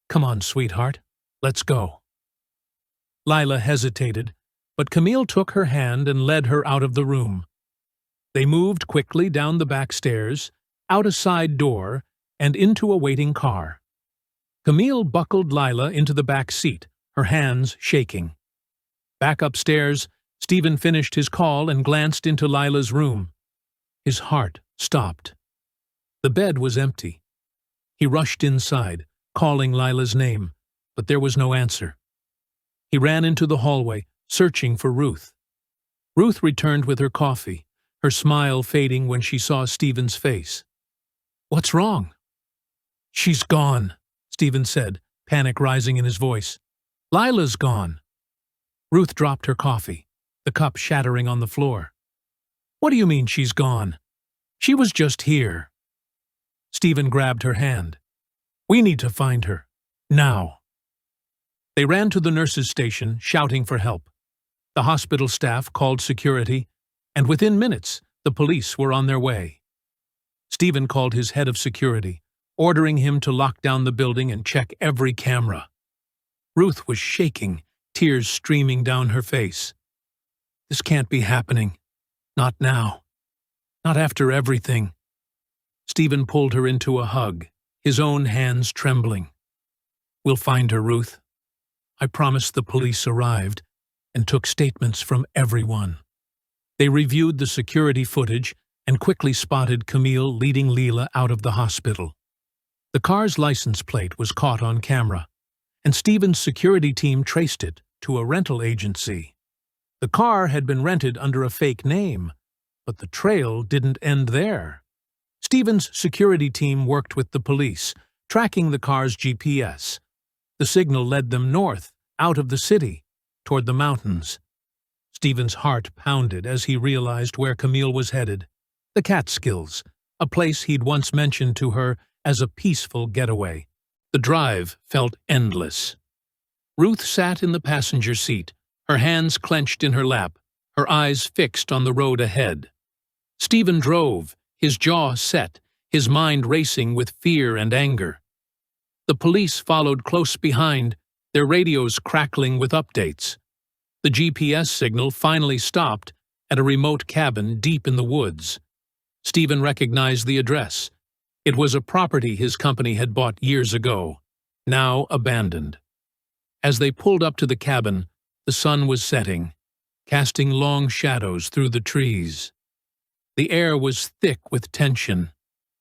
"Come on, sweetheart. Let's go." Lila hesitated, but Camille took her hand and led her out of the room. They moved quickly down the back stairs, out a side door, and into a waiting car. Camille buckled Lila into the back seat, her hands shaking. Back upstairs, Steven finished his call and glanced into Lila's room. His heart stopped. The bed was empty. He rushed inside, calling Lila's name, but there was no answer. He ran into the hallway, searching for Ruth. Ruth returned with her coffee, her smile fading when she saw Steven's face. "What's wrong?" "She's gone," Steven said, panic rising in his voice. "Lila's gone." Ruth dropped her coffee, the cup shattering on the floor. "What do you mean she's gone? She was just here." Steven grabbed her hand. "We need to find her. Now." They ran to the nurses' station, shouting for help. The hospital staff called security, and within minutes, the police were on their way. Steven called his head of security, ordering him to lock down the building and check every camera. Ruth was shaking, tears streaming down her face. "This can't be happening. Not now. Not after everything." Steven pulled her into a hug, his own hands trembling. "We'll find her, Ruth. I promise." The police arrived and took statements from everyone. They reviewed the security footage and quickly spotted Camille leading Lila out of the hospital. The car's license plate was caught on camera, and Steven's security team traced it to a rental agency. The car had been rented under a fake name, but the trail didn't end there. Steven's security team worked with the police, tracking the car's GPS. The signal led them north, out of the city, toward the mountains. Steven's heart pounded as he realized where Camille was headed. The Catskills, a place he'd once mentioned to her as a peaceful getaway. The drive felt endless. Ruth sat in the passenger seat, her hands clenched in her lap, her eyes fixed on the road ahead. Steven drove, his jaw set, his mind racing with fear and anger. The police followed close behind, their radios crackling with updates. The GPS signal finally stopped at a remote cabin deep in the woods. Steven recognized the address. It was a property his company had bought years ago, now abandoned. As they pulled up to the cabin, the sun was setting, casting long shadows through the trees. The air was thick with tension.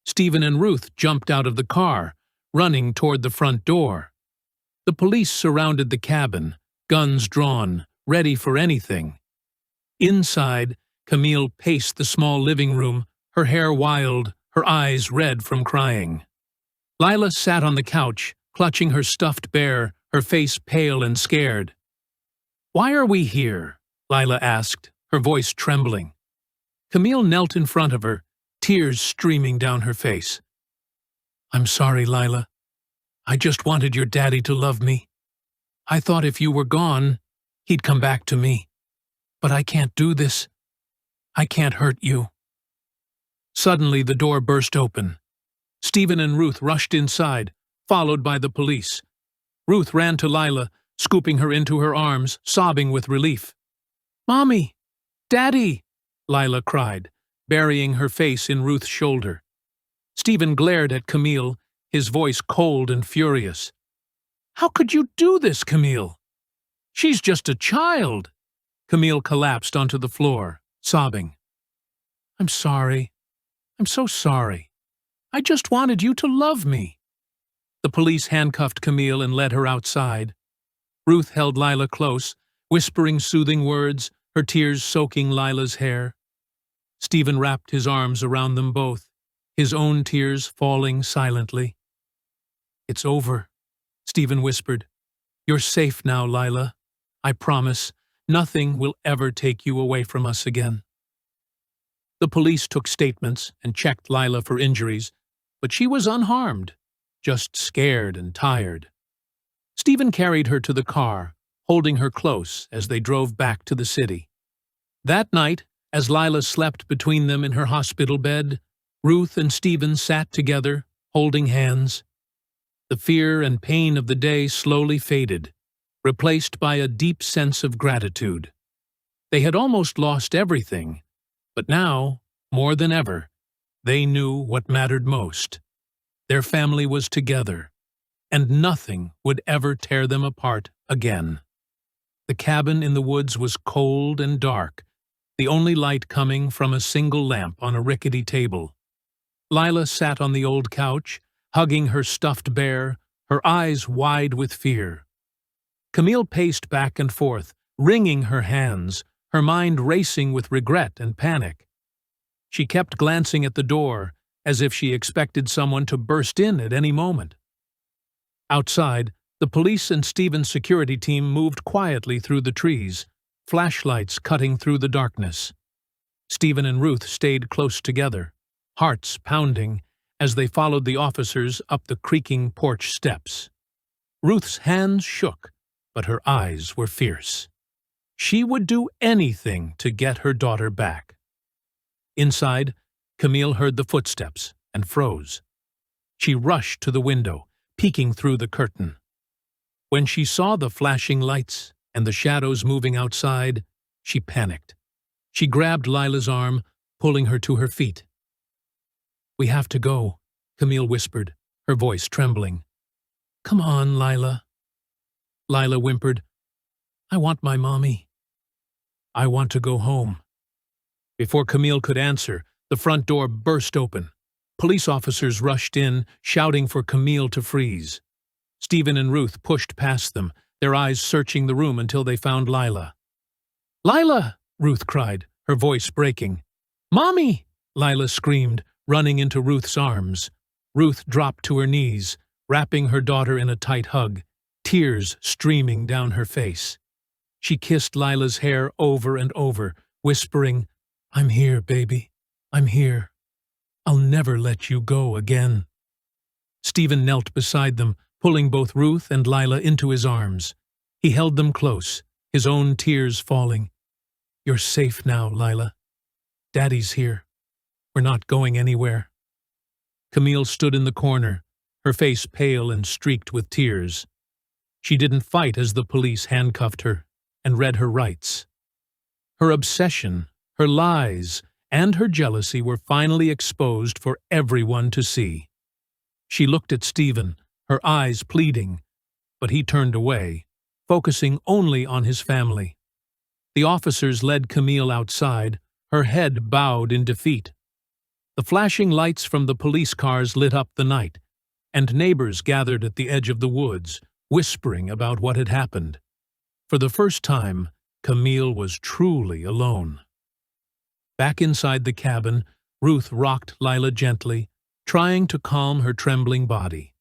Steven and Ruth jumped out of the car, running toward the front door. The police surrounded the cabin, guns drawn, ready for anything. Inside, Camille paced the small living room, her hair wild, her eyes red from crying. Lila sat on the couch, clutching her stuffed bear, her face pale and scared. "Why are we here?" Lila asked, her voice trembling. Camille knelt in front of her, tears streaming down her face. "I'm sorry, Lila. I just wanted your daddy to love me. I thought if you were gone, he'd come back to me. But I can't do this. I can't hurt you." Suddenly, the door burst open. Steven and Ruth rushed inside, followed by the police. Ruth ran to Lila, scooping her into her arms, sobbing with relief. "Mommy! Daddy!" Lila cried, burying her face in Ruth's shoulder. Steven glared at Camille, his voice cold and furious. "How could you do this, Camille? She's just a child." Camille collapsed onto the floor, sobbing. "I'm sorry. I'm so sorry. I just wanted you to love me." The police handcuffed Camille and led her outside. Ruth held Lila close, whispering soothing words, her tears soaking Lila's hair. Steven wrapped his arms around them both, his own tears falling silently. "It's over," Steven whispered. "You're safe now, Lila. I promise, nothing will ever take you away from us again." The police took statements and checked Lila for injuries, but she was unharmed, just scared and tired. Steven carried her to the car, holding her close as they drove back to the city. That night, as Lila slept between them in her hospital bed, Ruth and Steven sat together, holding hands. The fear and pain of the day slowly faded, replaced by a deep sense of gratitude. They had almost lost everything, but now, more than ever, They knew what mattered most. Their family was together, and nothing would ever tear them apart again. The cabin in the woods was cold and dark, the only light coming from a single lamp on a rickety table. Lila sat on the old couch, hugging her stuffed bear, her eyes wide with fear. Camille paced back and forth, wringing her hands, her mind racing with regret and panic. She kept glancing at the door, as if she expected someone to burst in at any moment. Outside, the police and Steven's security team moved quietly through the trees, flashlights cutting through the darkness. Steven and Ruth stayed close together, hearts pounding, as they followed the officers up the creaking porch steps. Ruth's hands shook, but her eyes were fierce. She would do anything to get her daughter back. Inside, Camille heard the footsteps and froze. She rushed to the window, peeking through the curtain. When she saw the flashing lights and the shadows moving outside, she panicked. She grabbed Lila's arm, pulling her to her feet. "We have to go," Camille whispered, her voice trembling. "Come on, Lila." Lila whimpered, "I want my mommy. I want to go home." Before Camille could answer, the front door burst open. Police officers rushed in, shouting for Camille to freeze. Steven and Ruth pushed past them, their eyes searching the room until they found Lila. "Lila!" Ruth cried, her voice breaking. "Mommy!" Lila screamed, running into Ruth's arms. Ruth dropped to her knees, wrapping her daughter in a tight hug, tears streaming down her face. She kissed Lila's hair over and over, whispering, "I'm here, baby. I'm here. I'll never let you go again." Steven knelt beside them, pulling both Ruth and Lila into his arms. He held them close, his own tears falling. "You're safe now, Lila. Daddy's here. We're not going anywhere." Camille stood in the corner, her face pale and streaked with tears. She didn't fight as the police handcuffed her and read her rights. Her obsession, her lies, and her jealousy were finally exposed for everyone to see. She looked at Steven, her eyes pleading, but he turned away, focusing only on his family. The officers led Camille outside, her head bowed in defeat. The flashing lights from the police cars lit up the night, and neighbors gathered at the edge of the woods, whispering about what had happened. For the first time, Camille was truly alone. Back inside the cabin, Ruth rocked Lila gently, trying to calm her trembling body.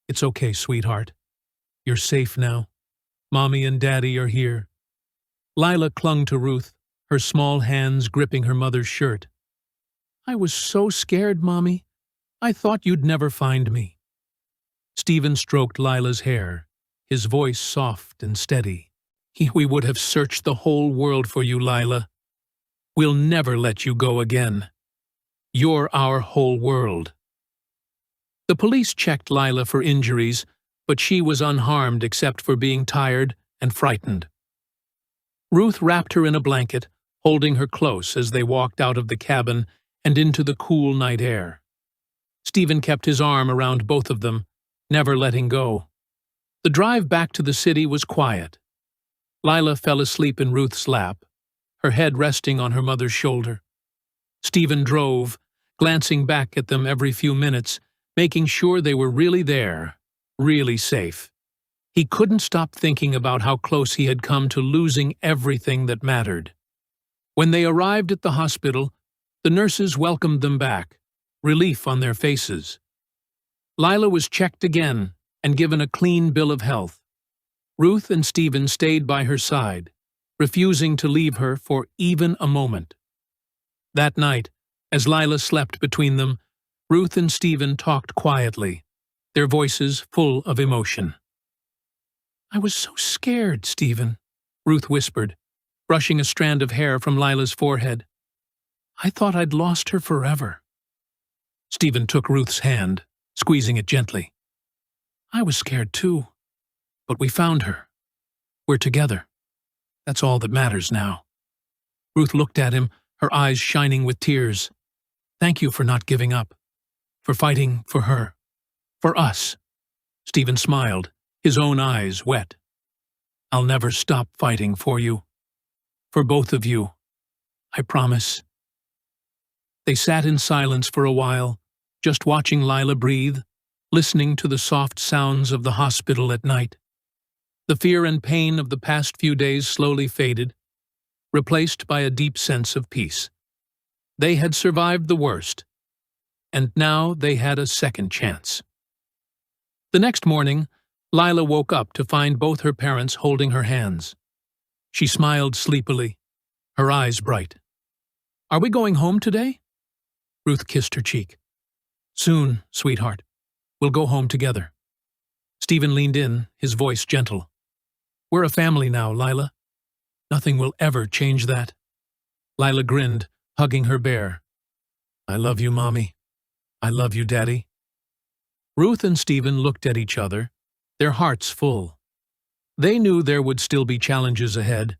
"It's okay, sweetheart. You're safe now. Mommy and Daddy are here." Lila clung to Ruth, her small hands gripping her mother's shirt. "I was so scared, Mommy. I thought you'd never find me." Steven stroked Lila's hair, his voice soft and steady. "We would have searched the whole world for you, Lila. We'll never let you go again. You're our whole world." The police checked Lila for injuries, but she was unharmed except for being tired and frightened. Ruth wrapped her in a blanket, holding her close as they walked out of the cabin and into the cool night air. Steven kept his arm around both of them, never letting go. The drive back to the city was quiet. Lila fell asleep in Ruth's lap, her head resting on her mother's shoulder. Steven drove, glancing back at them every few minutes, making sure they were really there, really safe. He couldn't stop thinking about how close he had come to losing everything that mattered. When they arrived at the hospital, the nurses welcomed them back, relief on their faces. Lila was checked again and given a clean bill of health. Ruth and Steven stayed by her side, refusing to leave her for even a moment. That night, as Lila slept between them, Ruth and Steven talked quietly, their voices full of emotion. "I was so scared, Steven," Ruth whispered, brushing a strand of hair from Lila's forehead. "I thought I'd lost her forever." Steven took Ruth's hand, squeezing it gently. "I was scared too, but we found her. We're together. That's all that matters now." Ruth looked at him, her eyes shining with tears. Thank you for not giving up, for fighting for her, for us." Steven smiled, his own eyes wet. "I'll never stop fighting for you. For both of you. I promise." They sat in silence for a while, just watching Lila breathe, listening to the soft sounds of the hospital at night. The fear and pain of the past few days slowly faded, replaced by a deep sense of peace. They had survived the worst, and now they had a second chance. The next morning, Lila woke up to find both her parents holding her hands. She smiled sleepily, her eyes bright. "Are we going home today?" Ruth kissed her cheek. "Soon, sweetheart. We'll go home together." Steven leaned in, his voice gentle. "We're a family now, Lila. Nothing will ever change that." Lila grinned, hugging her bear. "I love you, Mommy. I love you, Daddy." Ruth and Steven looked at each other, their hearts full. They knew there would still be challenges ahead,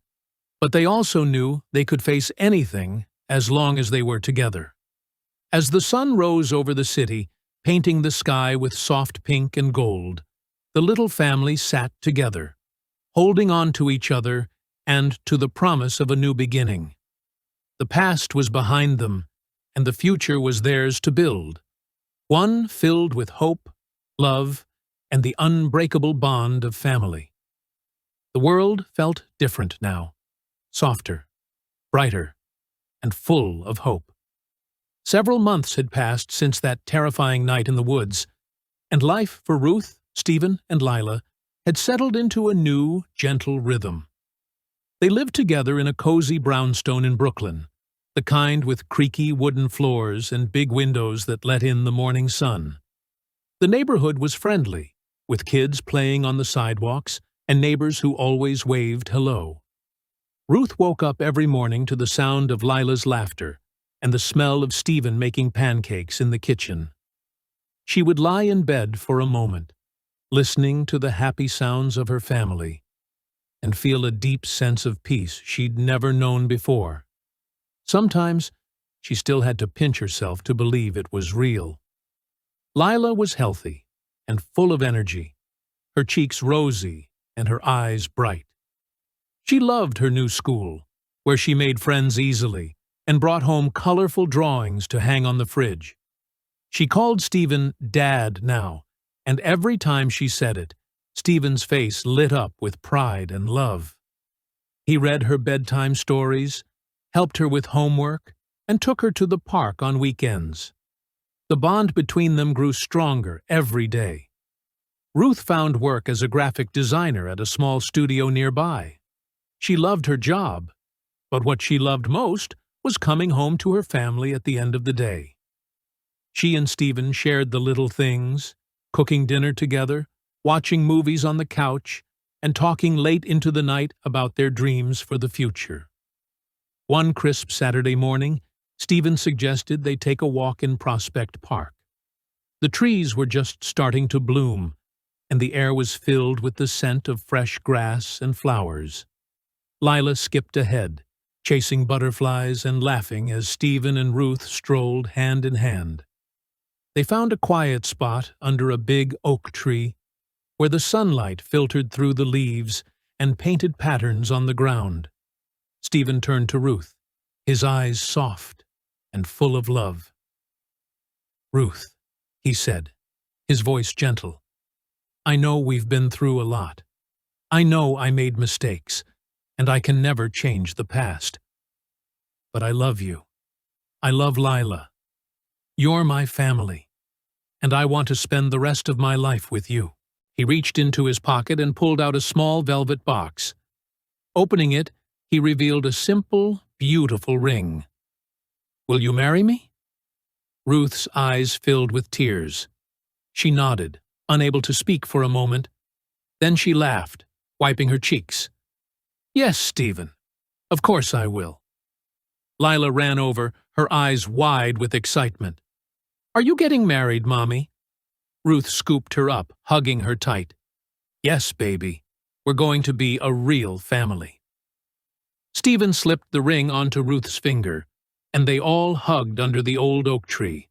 but they also knew they could face anything as long as they were together. As the sun rose over the city, painting the sky with soft pink and gold, the little family sat together, holding on to each other and to the promise of a new beginning. The past was behind them, and the future was theirs to build, one filled with hope, love, and the unbreakable bond of family. The world felt different now, softer, brighter, and full of hope. Several months had passed since that terrifying night in the woods, and life for Ruth, Steven, and Lila had settled into a new, gentle rhythm. They lived together in a cozy brownstone in Brooklyn, the kind with creaky wooden floors and big windows that let in the morning sun. The neighborhood was friendly, with kids playing on the sidewalks and neighbors who always waved hello. Ruth woke up every morning to the sound of Lila's laughter and the smell of Steven making pancakes in the kitchen. She would lie in bed for a moment, listening to the happy sounds of her family, and feel a deep sense of peace she'd never known before. Sometimes she still had to pinch herself to believe it was real. Lila was healthy and full of energy, her cheeks rosy and her eyes bright. She loved her new school, where she made friends easily and brought home colorful drawings to hang on the fridge. She called Steven Dad now, and every time she said it, Steven's face lit up with pride and love. He read her bedtime stories, helped her with homework, and took her to the park on weekends. The bond between them grew stronger every day. Ruth found work as a graphic designer at a small studio nearby. She loved her job, but what she loved most was coming home to her family at the end of the day. She and Steven shared the little things, cooking dinner together, watching movies on the couch, and talking late into the night about their dreams for the future. One crisp Saturday morning, Steven suggested they take a walk in Prospect Park. The trees were just starting to bloom, and the air was filled with the scent of fresh grass and flowers. Lila skipped ahead, chasing butterflies and laughing as Steven and Ruth strolled hand in hand. They found a quiet spot under a big oak tree, where the sunlight filtered through the leaves and painted patterns on the ground. Steven turned to Ruth, his eyes soft and full of love. "Ruth," he said, his voice gentle, "I know we've been through a lot. I know I made mistakes, and I can never change the past. But I love you. I love Lila. You're my family, and I want to spend the rest of my life with you." He reached into his pocket and pulled out a small velvet box. Opening it, he revealed a simple, beautiful ring. "Will you marry me?" Ruth's eyes filled with tears. She nodded, unable to speak for a moment. Then she laughed, wiping her cheeks. "Yes, Steven. Of course I will." Lila ran over, her eyes wide with excitement. "Are you getting married, Mommy?" Ruth scooped her up, hugging her tight. "Yes, baby. We're going to be a real family." Steven slipped the ring onto Ruth's finger, and they all hugged under the old oak tree,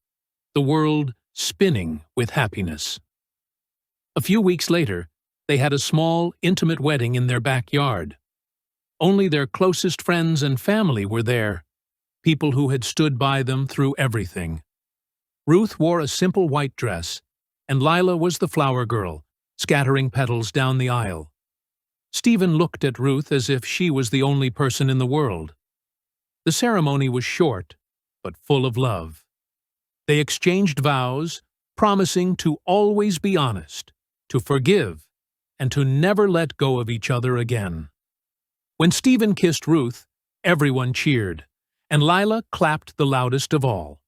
the world spinning with happiness. A few weeks later, they had a small, intimate wedding in their backyard. Only their closest friends and family were there, people who had stood by them through everything. Ruth wore a simple white dress, and Lila was the flower girl, scattering petals down the aisle. Steven looked at Ruth as if she was the only person in the world. The ceremony was short, but full of love. They exchanged vows, promising to always be honest, to forgive, and to never let go of each other again. When Steven kissed Ruth, everyone cheered, and Lila clapped the loudest of all.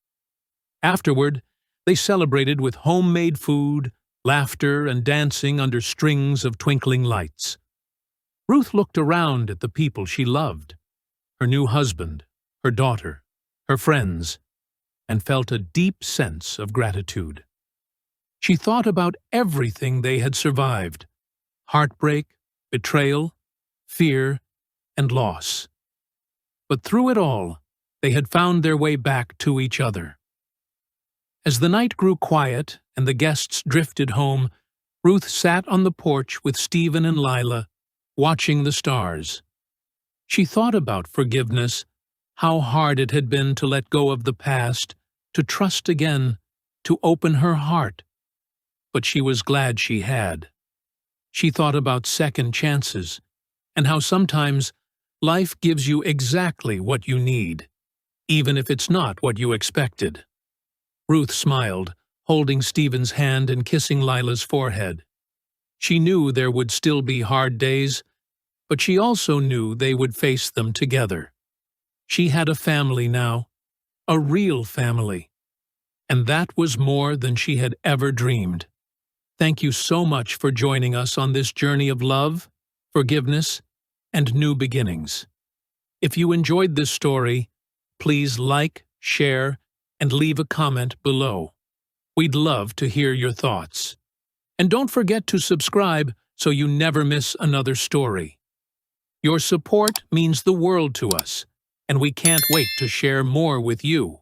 Afterward, they celebrated with homemade food, laughter, and dancing under strings of twinkling lights. Ruth looked around at the people she loved, her new husband, her daughter, her friends, and felt a deep sense of gratitude. She thought about everything they had survived: heartbreak, betrayal, fear, and loss. But through it all, they had found their way back to each other. As the night grew quiet and the guests drifted home, Ruth sat on the porch with Steven and Lila, watching the stars. She thought about forgiveness, how hard it had been to let go of the past, to trust again, to open her heart. But she was glad she had. She thought about second chances, and how sometimes life gives you exactly what you need, even if it's not what you expected. Ruth smiled, holding Steven's hand and kissing Lila's forehead. She knew there would still be hard days, but she also knew they would face them together. She had a family now, a real family, and that was more than she had ever dreamed. Thank you so much for joining us on this journey of love, forgiveness, and new beginnings. If you enjoyed this story, please like, share, and leave a comment below. We'd love to hear your thoughts. And don't forget to subscribe so you never miss another story. Your support means the world to us, and we can't wait to share more with you.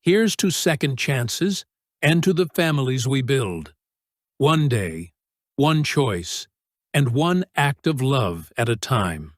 Here's to second chances and to the families we build. One day, one choice, and one act of love at a time.